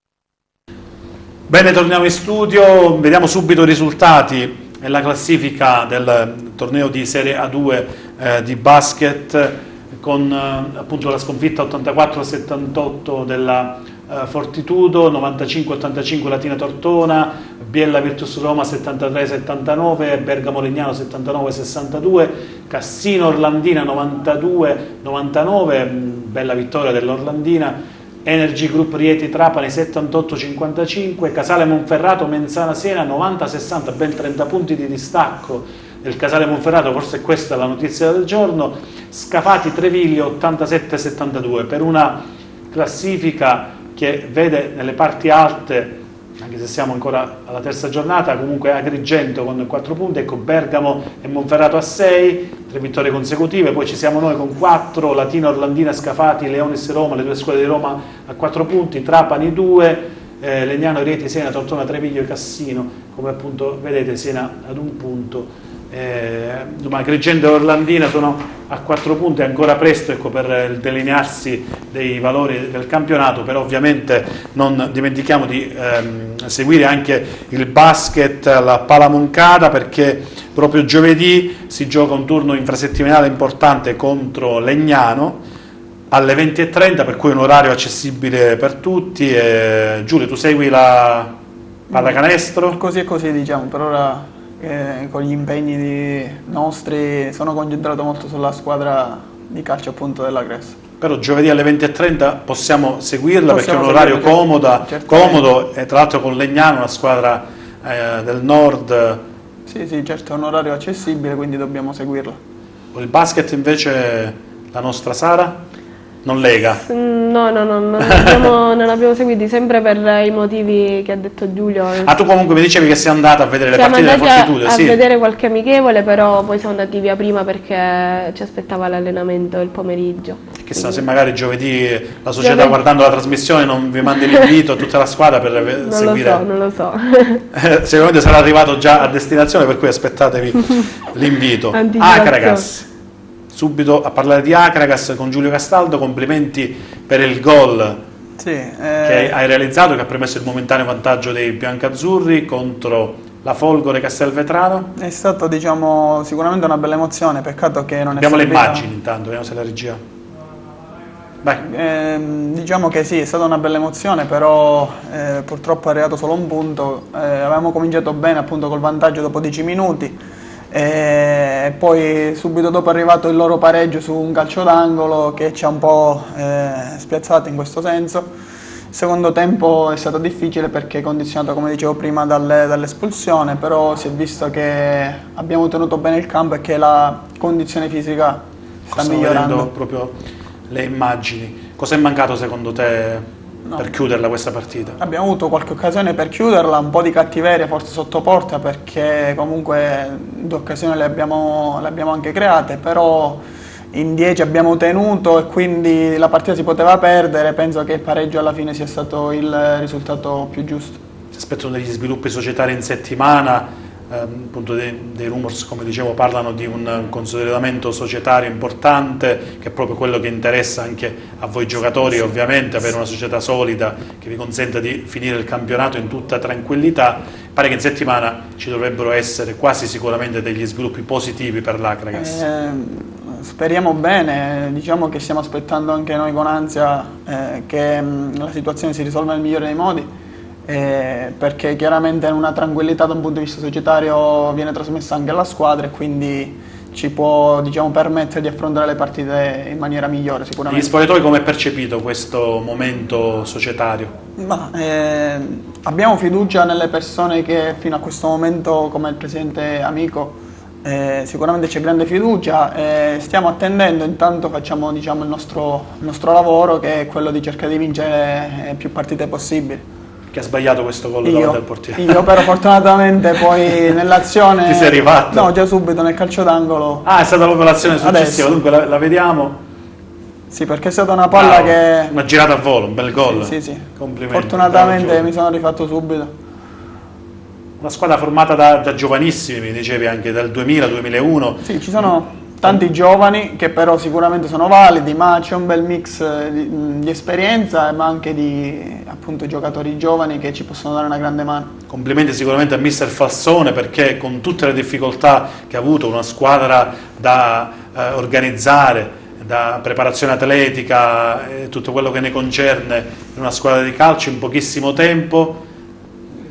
Bene, torniamo in studio, vediamo subito i risultati e la classifica del torneo di Serie A2 di basket, con appunto la sconfitta 84-78 della Fortitudo 95-85 Latina Tortona, Biella Virtus Roma 73-79, Bergamo Legnano 79-62, Cassino Orlandina 92-99, bella vittoria dell'Orlandina, Energy Group Rieti Trapani 78-55, Casale Monferrato Menzana Siena 90-60, ben 30 punti di distacco del Casale Monferrato, forse questa è la notizia del giorno. Scafati Treviglio 87-72, per una classifica che vede nelle parti alte, anche se siamo ancora alla terza giornata, comunque Agrigento con 4 punti, ecco Bergamo e Monferrato a 6, 3 vittorie consecutive, poi ci siamo noi con 4, Latina, Orlandina, Scafati, Leonis Roma, le 2 squadre di Roma a 4 punti, Trapani 2, Legnano, Rieti, Siena, Tortona, Treviglio e Cassino, come appunto vedete Siena ad 1 punto. Agrigento e Orlandina sono a 4 punti, è ancora presto, ecco, per il delinearsi dei valori del campionato, però ovviamente non dimentichiamo di seguire anche il basket, la Pala Moncada, perché proprio giovedì si gioca un turno infrasettimanale importante contro Legnano alle 20:30, per cui è un orario accessibile per tutti. Giulio, tu segui la pallacanestro? Così e così, diciamo, per ora con gli impegni nostri sono concentrato molto sulla squadra di calcio appunto della Cres. Però giovedì alle 20:30 possiamo seguirla, perché è un orario comodo, e tra l'altro con Legnano, una squadra del nord. Sì, certo, è un orario accessibile, quindi dobbiamo seguirla. Il basket invece, la nostra Sara? Non lega? No, non abbiamo seguiti, sempre per i motivi che ha detto Giulio. Ah, tu comunque mi dicevi che sei andata a vedere le partite della Fortitudo, sì? A vedere qualche amichevole, però poi siamo andati via prima perché ci aspettava l'allenamento il pomeriggio. Chissà se magari giovedì la società, guardando la trasmissione, non vi mandi l'invito a tutta la squadra per seguire. Non lo so. Sicuramente sarà arrivato già a destinazione, per cui aspettatevi l'invito. Acragas. Subito a parlare di Acragas con Giulio Castaldo, complimenti per il gol che hai realizzato, che ha permesso il momentaneo vantaggio dei biancazzurri contro la Folgore Castelvetrano. È stato, diciamo, sicuramente una bella emozione, peccato che non abbiamo le immagini intanto, vediamo se la regia. Vai. Diciamo che sì, è stata una bella emozione, però purtroppo è arrivato solo un punto. Avevamo cominciato bene appunto col vantaggio dopo 10 minuti. E poi subito dopo è arrivato il loro pareggio su un calcio d'angolo che ci ha un po' spiazzato in questo senso. Il secondo tempo è stato difficile perché condizionato, come dicevo prima, dall'espulsione, però si è visto che abbiamo tenuto bene il campo e che la condizione fisica sta migliorando. Vedendo proprio le immagini. Cosa è mancato secondo te per chiuderla questa partita? Abbiamo avuto qualche occasione per chiuderla, un po' di cattiveria forse sotto porta, perché comunque 2 occasioni le abbiamo anche create, però in 10 abbiamo tenuto e quindi la partita si poteva perdere. Penso che il pareggio alla fine sia stato il risultato più giusto. Si aspettano degli sviluppi societari in settimana, appunto dei rumors, come dicevo, parlano di un consolidamento societario importante, che è proprio quello che interessa anche a voi giocatori, ovviamente, avere una società solida che vi consenta di finire il campionato in tutta tranquillità. Pare che in settimana ci dovrebbero essere quasi sicuramente degli sviluppi positivi per l'Acragas. Speriamo bene, diciamo che stiamo aspettando anche noi con ansia che la situazione si risolva nel migliore dei modi. Perché chiaramente una tranquillità da un punto di vista societario viene trasmessa anche alla squadra e quindi ci può, diciamo, permettere di affrontare le partite in maniera migliore sicuramente. Gli spogliatoi come è percepito questo momento societario? Abbiamo fiducia nelle persone che fino a questo momento, come il presidente Amico, sicuramente c'è grande fiducia, stiamo attendendo, intanto facciamo, diciamo, il nostro lavoro, che è quello di cercare di vincere più partite possibili. Che ha sbagliato questo gol davanti al portiere? Io però fortunatamente poi nell'azione... Ti sei arrivato? No, già subito nel calcio d'angolo. Ah, è stata proprio l'azione successiva, dunque la vediamo. Sì, perché è stata una palla che... Una girata a volo, un bel gol. Sì. Complimenti. Fortunatamente mi sono rifatto subito. Una squadra formata da giovanissimi, mi dicevi, anche dal 2000-2001. Sì, ci sono tanti giovani che però sicuramente sono validi, ma c'è un bel mix di esperienza, ma anche di, appunto, giocatori giovani che ci possono dare una grande mano. Complimenti sicuramente a mister Falsone, perché con tutte le difficoltà che ha avuto, una squadra da organizzare, da preparazione atletica e tutto quello che ne concerne in una squadra di calcio in pochissimo tempo.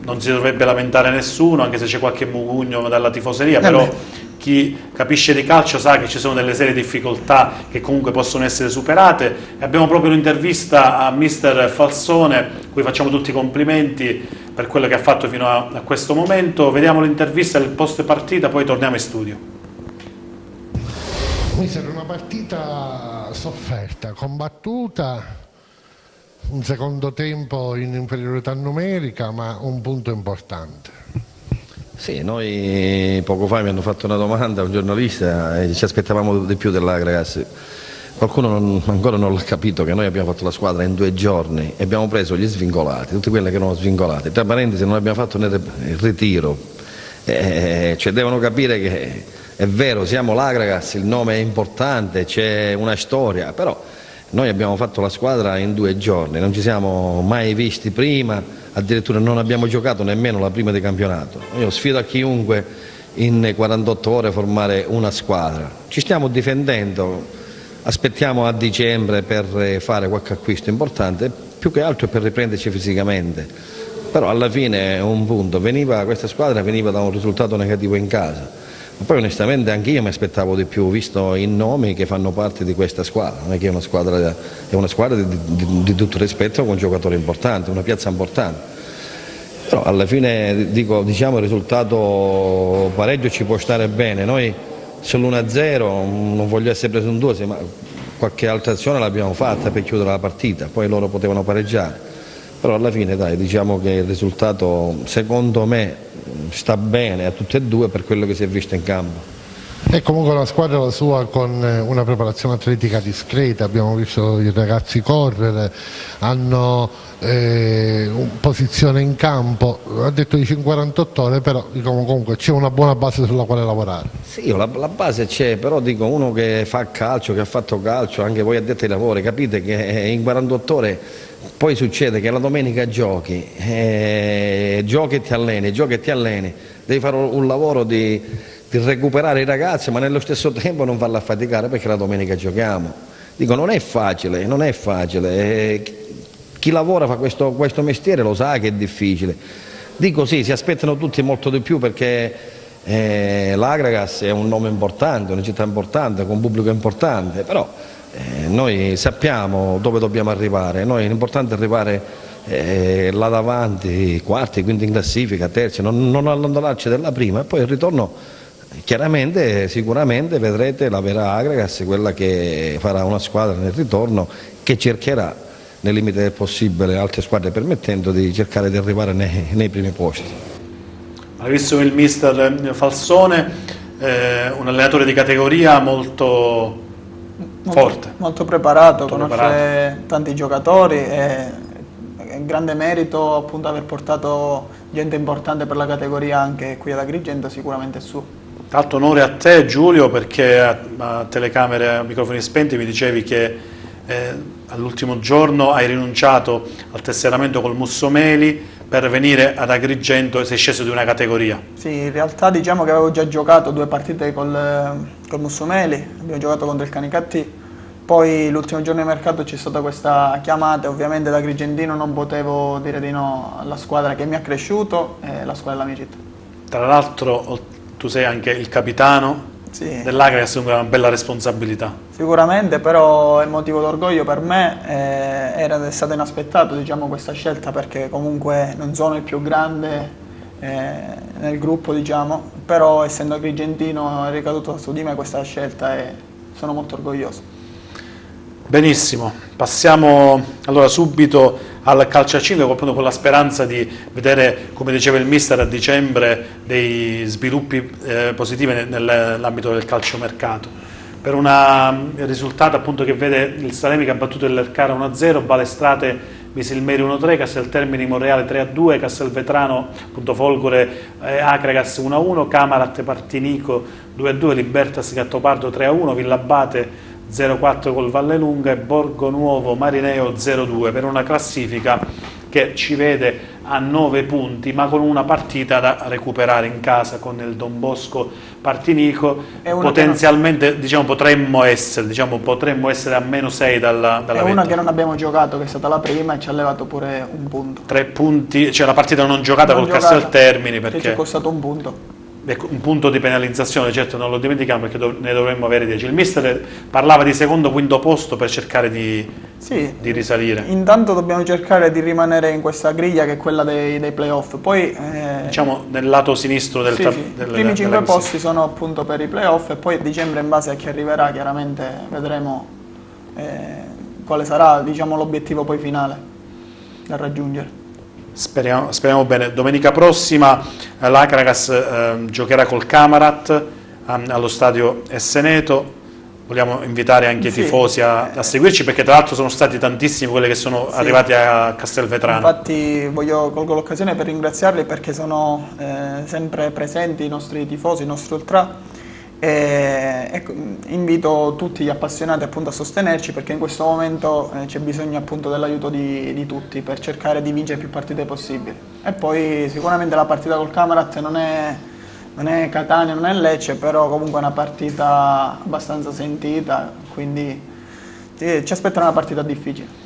Non si dovrebbe lamentare nessuno, anche se c'è qualche mugugno dalla tifoseria, però chi capisce di calcio sa che ci sono delle serie difficoltà che comunque possono essere superate. E abbiamo proprio un'intervista a mister Falsone, cui facciamo tutti i complimenti per quello che ha fatto fino a questo momento. Vediamo l'intervista del post partita, poi torniamo in studio. Mister, una partita sofferta, combattuta, un secondo tempo in inferiorità numerica, ma un punto importante. Sì, noi poco fa mi hanno fatto una domanda, un giornalista, e ci aspettavamo di più dell'Agragas. Qualcuno ancora non l'ha capito che noi abbiamo fatto la squadra in 2 giorni e abbiamo preso gli svingolati, tutti quelli che erano svingolati. Tra parentesi non abbiamo fatto né il ritiro, cioè devono capire che è vero, siamo l'Agragas, il nome è importante, c'è una storia, però noi abbiamo fatto la squadra in 2 giorni, non ci siamo mai visti prima, addirittura non abbiamo giocato nemmeno la prima di campionato. Io sfido a chiunque in 48 ore a formare una squadra. Ci stiamo difendendo, aspettiamo a dicembre per fare qualche acquisto importante, più che altro per riprenderci fisicamente. Però alla fine un punto, questa squadra veniva da un risultato negativo in casa. Ma poi onestamente anche io mi aspettavo di più, visto i nomi che fanno parte di questa squadra. Non è che è una squadra di tutto rispetto, con giocatori importanti, una piazza importante. Però alla fine diciamo il risultato pareggio ci può stare bene. Noi sull'1-0 non voglio essere presuntuosi, ma qualche altra azione l'abbiamo fatta per chiudere la partita, poi loro potevano pareggiare. Però alla fine diciamo che il risultato secondo me sta bene a tutte e due per quello che si è visto in campo. È comunque una squadra la sua con una preparazione atletica discreta, abbiamo visto i ragazzi correre, hanno posizione in campo, ha detto di 48 ore, però comunque c'è una buona base sulla quale lavorare. Sì, la base c'è, però dico uno che fa calcio, che ha fatto calcio, anche voi addetti ai lavori, capite che in 48 ore poi succede che la domenica giochi e ti alleni, devi fare un lavoro di recuperare i ragazzi, ma nello stesso tempo non farla affaticare perché la domenica giochiamo. Dico, non è facile. Chi lavora, fa questo mestiere lo sa che è difficile. Dico sì, si aspettano tutti molto di più perché l'Agragas è un nome importante, una città importante, con un pubblico importante, però noi sappiamo dove dobbiamo arrivare. L'importante è arrivare là davanti, quarti, quinti in classifica, terzi, non allontanarci dalla prima, e poi il ritorno. Chiaramente, sicuramente vedrete la vera Agragas, quella che farà una squadra nel ritorno, che cercherà nel limite del possibile, altre squadre permettendo, di cercare di arrivare nei primi posti. Hai visto il mister Falsone, un allenatore di categoria molto forte, molto preparato, conosce tanti giocatori e è un grande merito appunto aver portato gente importante per la categoria anche qui ad Agrigento, sicuramente è suo. Tanto onore a te Giulio, perché a telecamere, a microfoni spenti mi dicevi che all'ultimo giorno hai rinunciato al tesseramento col Mussomeli per venire ad Agrigento e sei sceso di una categoria. Sì, in realtà diciamo che avevo già giocato 2 partite col Mussomeli, abbiamo giocato contro il Canicattì, poi l'ultimo giorno di mercato c'è stata questa chiamata e ovviamente da agrigentino non potevo dire di no alla squadra che mi ha cresciuto e la squadra della mia città. Tra l'altro tu sei anche il capitano dell'Agragas, è una bella responsabilità. Sicuramente, però è motivo d'orgoglio per me, era stato inaspettato diciamo, questa scelta, perché comunque non sono il più grande nel gruppo, diciamo, però essendo agrigentino è ricaduto su di me questa scelta e sono molto orgoglioso. Benissimo, passiamo allora subito al calcio a 5, appunto con la speranza di vedere, come diceva il mister, a dicembre dei sviluppi positivi nell'ambito del calciomercato. Per un risultato appunto che vede il Salemi che ha battuto il Lercara 1-0, Balestrate Misilmeri 1-3, Casteltermini Monreale 3-2, Castelvetrano appunto Folgore Agragas 1-1, Camarat Partinico 2-2, Libertas Gattopardo 3-1, Villabate 0-4 col Vallelunga e Borgonuovo Marineo 0-2, per una classifica che ci vede a 9 punti, ma con una partita da recuperare in casa con il Don Bosco Partinico. Potenzialmente potremmo essere a meno 6 dalla vittoria. È una che non abbiamo giocato, che è stata la prima, e ci ha levato pure un punto. 3 punti, cioè la partita non giocata col Casteltermini, perché ci è costato un punto. Ecco, un punto di penalizzazione, certo non lo dimentichiamo, perché ne dovremmo avere 10. Il mister parlava di secondo-quinto posto per cercare di risalire. Intanto dobbiamo cercare di rimanere in questa griglia che è quella dei playoff. Poi diciamo nel lato sinistro del i primi 5 posti sono appunto per i playoff, e poi a dicembre, in base a chi arriverà, chiaramente vedremo quale sarà, diciamo, l'obiettivo poi finale da raggiungere. Speriamo bene. Domenica prossima l'Acragas giocherà col Camarat allo stadio Esseneto. Vogliamo invitare anche i tifosi a seguirci, perché tra l'altro sono stati tantissimi quelli che sono arrivati a Castelvetrano. Infatti colgo l'occasione per ringraziarli, perché sono sempre presenti i nostri tifosi, i nostri ultra, e invito tutti gli appassionati appunto a sostenerci, perché in questo momento c'è bisogno appunto dell'aiuto di tutti per cercare di vincere più partite possibili. E poi sicuramente la partita col Camarat non è Catania, non è Lecce, però comunque è una partita abbastanza sentita, quindi ci aspetta una partita difficile.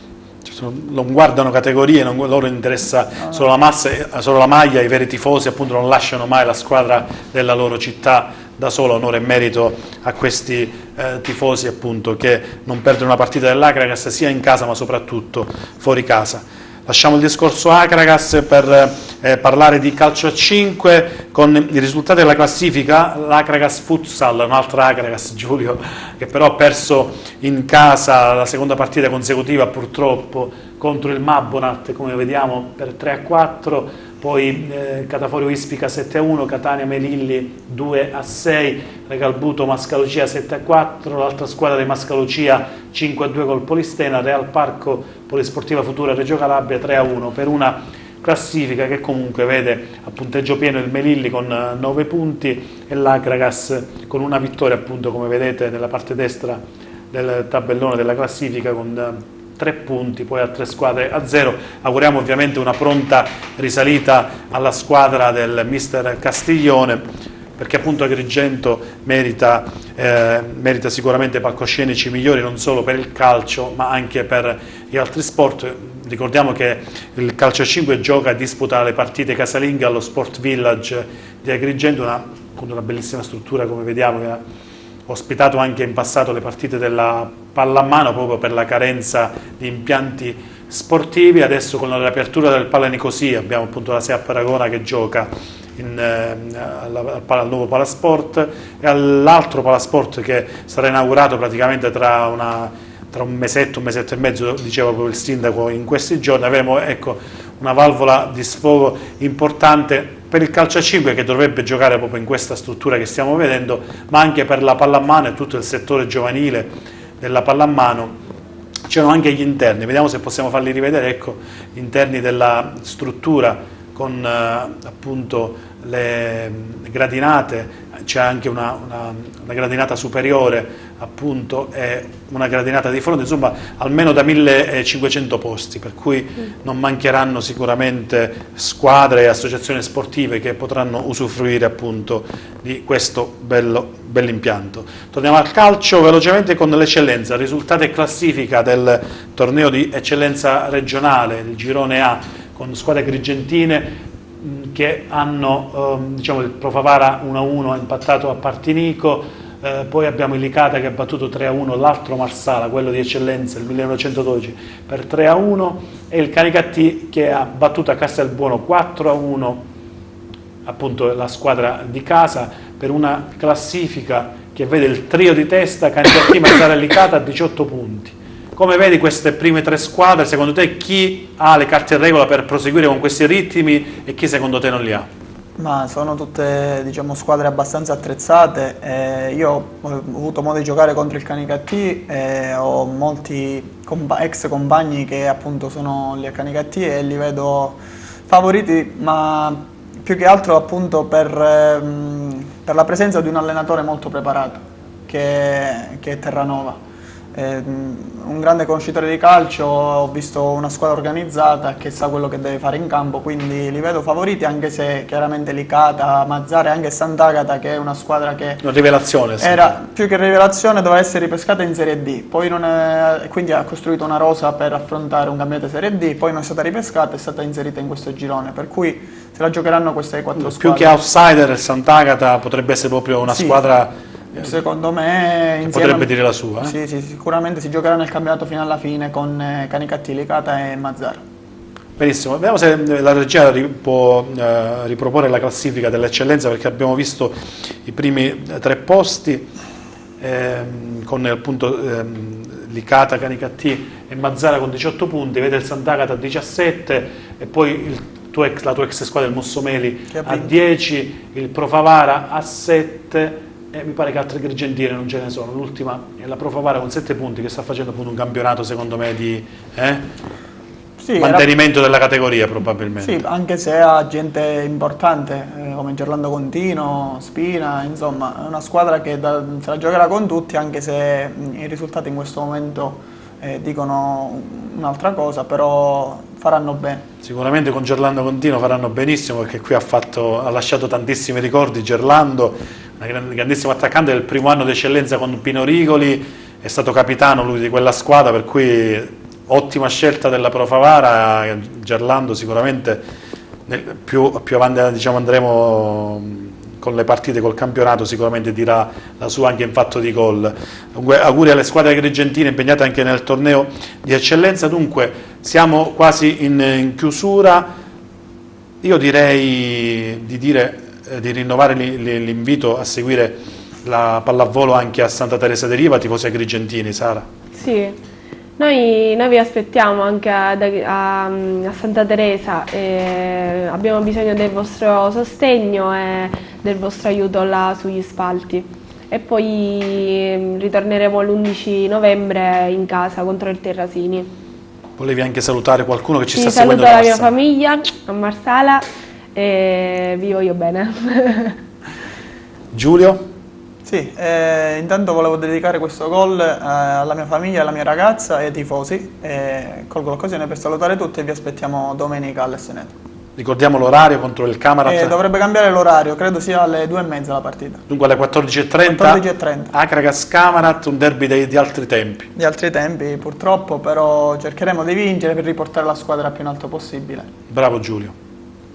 Non guardano categorie, loro interessa solo la maglia. I veri tifosi appunto non lasciano mai la squadra della loro città da sola. Onore e merito a questi tifosi appunto, che non perdono una partita dell'Acragas sia in casa ma soprattutto fuori casa. Lasciamo il discorso Acragas per parlare di calcio a 5 con i risultati della classifica. L'Acragas Futsal, un'altra Acragas, Giulio, che però ha perso in casa la seconda partita consecutiva purtroppo contro il Mabonat, come vediamo, per 3-4. Poi Cataforio Ispica 7-1, Catania Melilli 2-6, Regalbuto Mascalocia 7-4, l'altra squadra di Mascalocia 5-2 col Polistena, Real Parco Polisportiva Futura Reggio Calabria 3-1, per una classifica che comunque vede a punteggio pieno il Melilli con 9 punti e l'Acragas con una vittoria, appunto, come vedete nella parte destra del tabellone della classifica, con 3 punti, poi altre squadre a 0. Auguriamo ovviamente una pronta risalita alla squadra del mister Castiglione, perché appunto Agrigento merita sicuramente palcoscenici migliori, non solo per il calcio ma anche per gli altri sport. Ricordiamo che il calcio a 5 gioca e disputa le partite casalinghe allo Sport Village di Agrigento, una bellissima struttura, come vediamo, che ha ospitato anche in passato le partite della pallamano proprio per la carenza di impianti sportivi. Adesso con la riapertura del Palla Nicosia abbiamo appunto la SEAP Aragona che gioca al nuovo Palasport, e all'altro Palasport che sarà inaugurato praticamente tra un mesetto e mezzo, diceva proprio il sindaco in questi giorni. Avremo una valvola di sfogo importante per il calcio a 5, che dovrebbe giocare proprio in questa struttura che stiamo vedendo, ma anche per la pallamano e tutto il settore giovanile della pallamano. C'erano anche gli interni, vediamo se possiamo farli rivedere, gli interni della struttura con appunto le gradinate. C'è anche una gradinata superiore appunto e una gradinata di fronte, insomma almeno da 1500 posti, per cui non mancheranno sicuramente squadre e associazioni sportive che potranno usufruire appunto di questo bell'impianto. Torniamo al calcio velocemente con l'eccellenza, risultati e classifica del torneo di eccellenza regionale, il girone A, con squadre agrigentine che hanno il Profavara 1-1 ha impattato a Partinico, poi abbiamo il Licata che ha battuto 3-1 l'altro Marsala, quello di eccellenza, il 1912, per 3-1, e il Canicattì che ha battuto a Castelbuono 4-1 appunto la squadra di casa, per una classifica che vede il trio di testa Canicattì, Marsala e Licata a 18 punti. Come vedi queste prime 3 squadre, secondo te chi ha le carte in regola per proseguire con questi ritmi e chi secondo te non li ha? Ma sono tutte, diciamo, squadre abbastanza attrezzate. Io ho avuto modo di giocare contro il Canicattì, ho molti ex compagni che appunto sono lì a Canicattì e li vedo favoriti, ma più che altro appunto per la presenza di un allenatore molto preparato che è Terranova. un grande conoscitore di calcio, ho visto una squadra organizzata che sa quello che deve fare in campo, quindi li vedo favoriti, anche se chiaramente Licata, Mazara e anche Sant'Agata, che è una squadra che una rivelazione, era più che rivelazione, doveva essere ripescata in Serie D, poi quindi ha costruito una rosa per affrontare un campionato Serie D, poi non è stata ripescata, è stata inserita in questo girone, per cui se la giocheranno queste 4 squadre. Più che outsider, il Sant'Agata potrebbe essere proprio una squadra. Secondo me insieme, potrebbe dire la sua. Sì, sicuramente si giocherà nel campionato fino alla fine con Canicattì, Licata e Mazara. Benissimo, vediamo se la regia può riproporre la classifica dell'eccellenza, perché abbiamo visto i primi 3 posti con appunto Licata, Canicattì e Mazara con 18 punti, vede il Sant'Agata a 17 e poi la tua ex squadra, il Mossomeli, a 10, il Pro Favara a 7. Mi pare che altre Agrigentine non ce ne sono, l'ultima è la Pro Favara con 7 punti, che sta facendo appunto un campionato secondo me di mantenimento della categoria probabilmente. Sì, anche se ha gente importante come Gerlando Contino, Spina, insomma è una squadra che se la giocherà con tutti, anche se i risultati in questo momento dicono un'altra cosa, però faranno bene. Sicuramente con Gerlando Contino faranno benissimo, perché qui ha lasciato tantissimi ricordi. Gerlando, un grandissimo attaccante del primo anno d'eccellenza con Pino Rigoli, è stato capitano lui di quella squadra, per cui ottima scelta della Pro Favara. Gerlando sicuramente più avanti, diciamo, andremo con le partite, col campionato, sicuramente dirà la sua anche in fatto di gol. Auguri alle squadre agrigentine impegnate anche nel torneo di eccellenza. Dunque siamo quasi in chiusura, io direi di rinnovare l'invito a seguire la pallavolo anche a Santa Teresa de Riva, tifosi agrigentini. Sara? Sì, noi vi aspettiamo anche a Santa Teresa, abbiamo bisogno del vostro sostegno e del vostro aiuto là sugli spalti, e poi ritorneremo l'11 novembre in casa contro il Terrasini. Volevi anche salutare qualcuno che ci sta seguendo? Saluto la mia famiglia a Marsala e vi voglio bene. Giulio? Sì, intanto volevo dedicare questo gol alla mia famiglia, alla mia ragazza e ai tifosi. Colgo l'occasione per salutare tutti e vi aspettiamo domenica all'Esseneto. Ricordiamo l'orario contro il Camarat. Dovrebbe cambiare l'orario, credo sia alle 2:30 la partita. Dunque alle 14:30. 14:30. Akragas Camarat, un derby di altri tempi. Di altri tempi purtroppo, però cercheremo di vincere per riportare la squadra più in alto possibile. Bravo Giulio.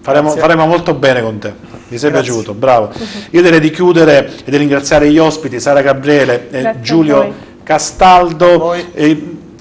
Faremo molto bene con te, mi sei piaciuto, bravo. Io direi di chiudere e di ringraziare gli ospiti, Sara Gabriele e Giulio Castaldo.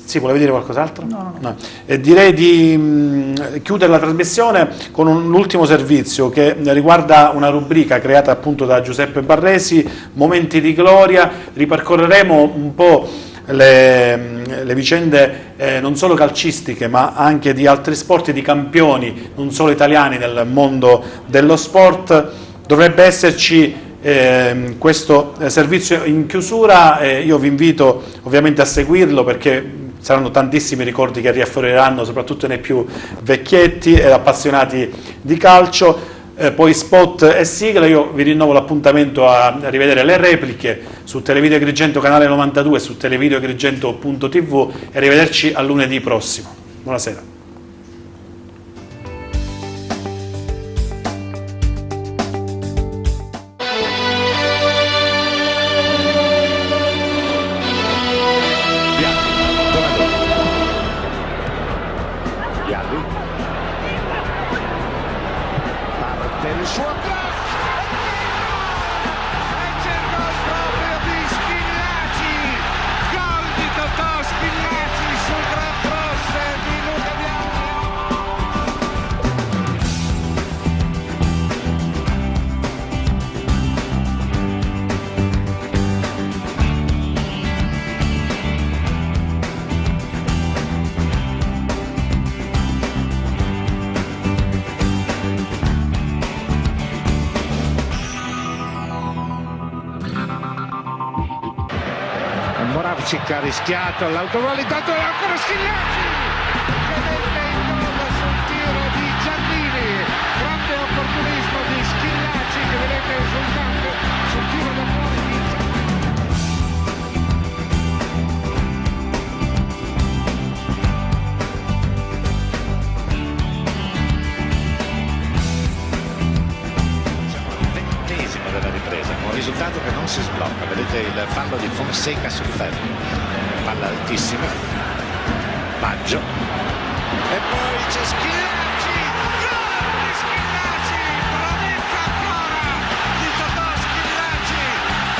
Sì, volevi dire qualcos'altro? No. Direi di chiudere la trasmissione con un ultimo servizio che riguarda una rubrica creata appunto da Giuseppe Barresi, Momenti di Gloria. Ripercorreremo un po' le vicende non solo calcistiche ma anche di altri sport e di campioni non solo italiani nel mondo dello sport. Dovrebbe esserci questo servizio in chiusura, io vi invito ovviamente a seguirlo, perché saranno tantissimi ricordi che riaffioreranno soprattutto nei più vecchietti ed appassionati di calcio. Poi spot e sigla. Io vi rinnovo l'appuntamento a rivedere le repliche su Televideo Agrigento canale 92 e su televideoagrigento.tv, e arrivederci a lunedì prossimo. Buonasera. Ha rischiato l'autogol, intanto ancora Schillaci che mette il gol sul tiro di Giannini. Grande opportunismo di Schillaci che vedete sul campo sul tiro da fuori di Giannini. vedete il fallo di Fonseca sul ferro, palla altissima, Baggio e poi c'è Schillaci, grande Schillaci, bravezza ancora di Totò Schillaci,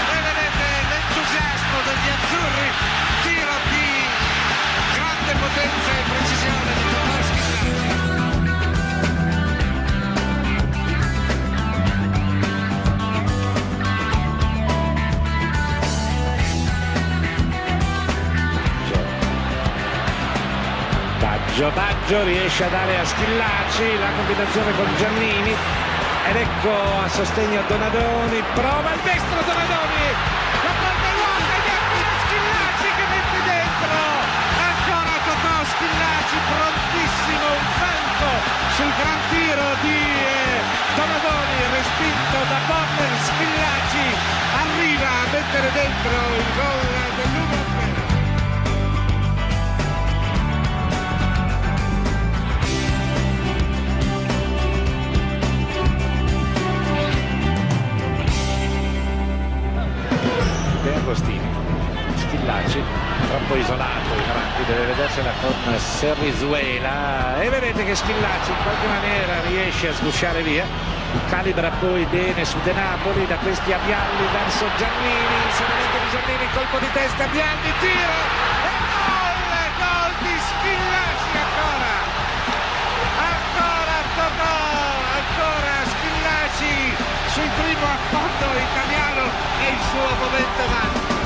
e vedete l'entusiasmo degli azzurri, tiro di grande potenza e precisione di Totò Schillaci. Baggio riesce a dare a Schillaci la combinazione con Giannini ed ecco a sostegno a Donadoni, prova il destro Donadoni, la palla è vuota ed ecco Schillaci che mette dentro, ancora Totò Schillaci prontissimo, un salto sul gran tiro di Donadoni, respinto da Bonner. Schillaci arriva a mettere dentro il gol dell'1-0. Schillaci troppo isolato, Iranti deve vedersela con Serrizuela e vedete che Schillaci in qualche maniera riesce a sgusciare via, calibra poi bene su De Napoli, da questi a Vialli verso Giannini, inserimento di Giannini, colpo di testa, Vialli, tiro e gol di Schillaci ancora Totò, ancora Schillaci sul primo affondo italiano e il suo momento magico.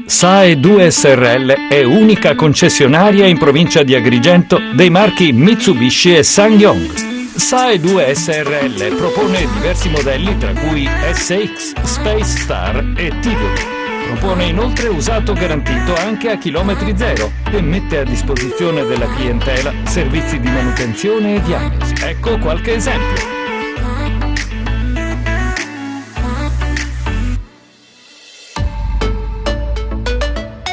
SAE 2 SRL è unica concessionaria in provincia di Agrigento dei marchi Mitsubishi e SsangYong. SAE 2 SRL propone diversi modelli tra cui SX, Space Star e Tivoli. Propone inoltre usato garantito anche a chilometri zero e mette a disposizione della clientela servizi di manutenzione e diagnosi. Ecco qualche esempio.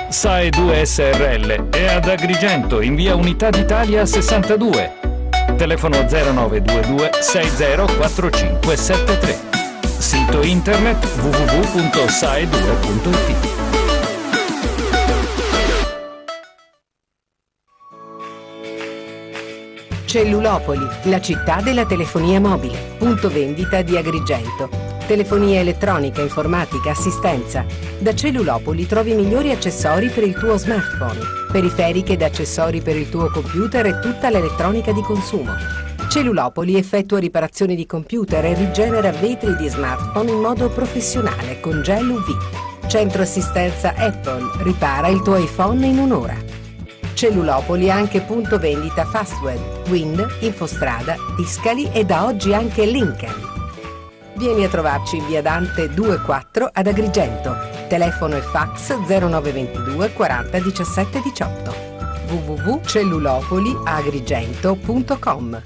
SAE 2 SRL è ad Agrigento in via Unità d'Italia 62. Telefono 0922 604573. Sito internet www.sae2.it. Cellulopoli, la città della telefonia mobile. Punto vendita di Agrigento. Telefonia elettronica, informatica, assistenza. Da Cellulopoli trovi i migliori accessori per il tuo smartphone, periferiche ed accessori per il tuo computer e tutta l'elettronica di consumo. Cellulopoli effettua riparazioni di computer e rigenera vetri di smartphone in modo professionale con gel UV. Centro assistenza Apple, ripara il tuo iPhone in un'ora. Cellulopoli ha anche punto vendita Fastweb, Wind, Infostrada, Tiscali e da oggi anche Lincoln. Vieni a trovarci in via Dante 24 ad Agrigento. Telefono e fax 0922 40 17 18. www.cellulopoliagrigento.com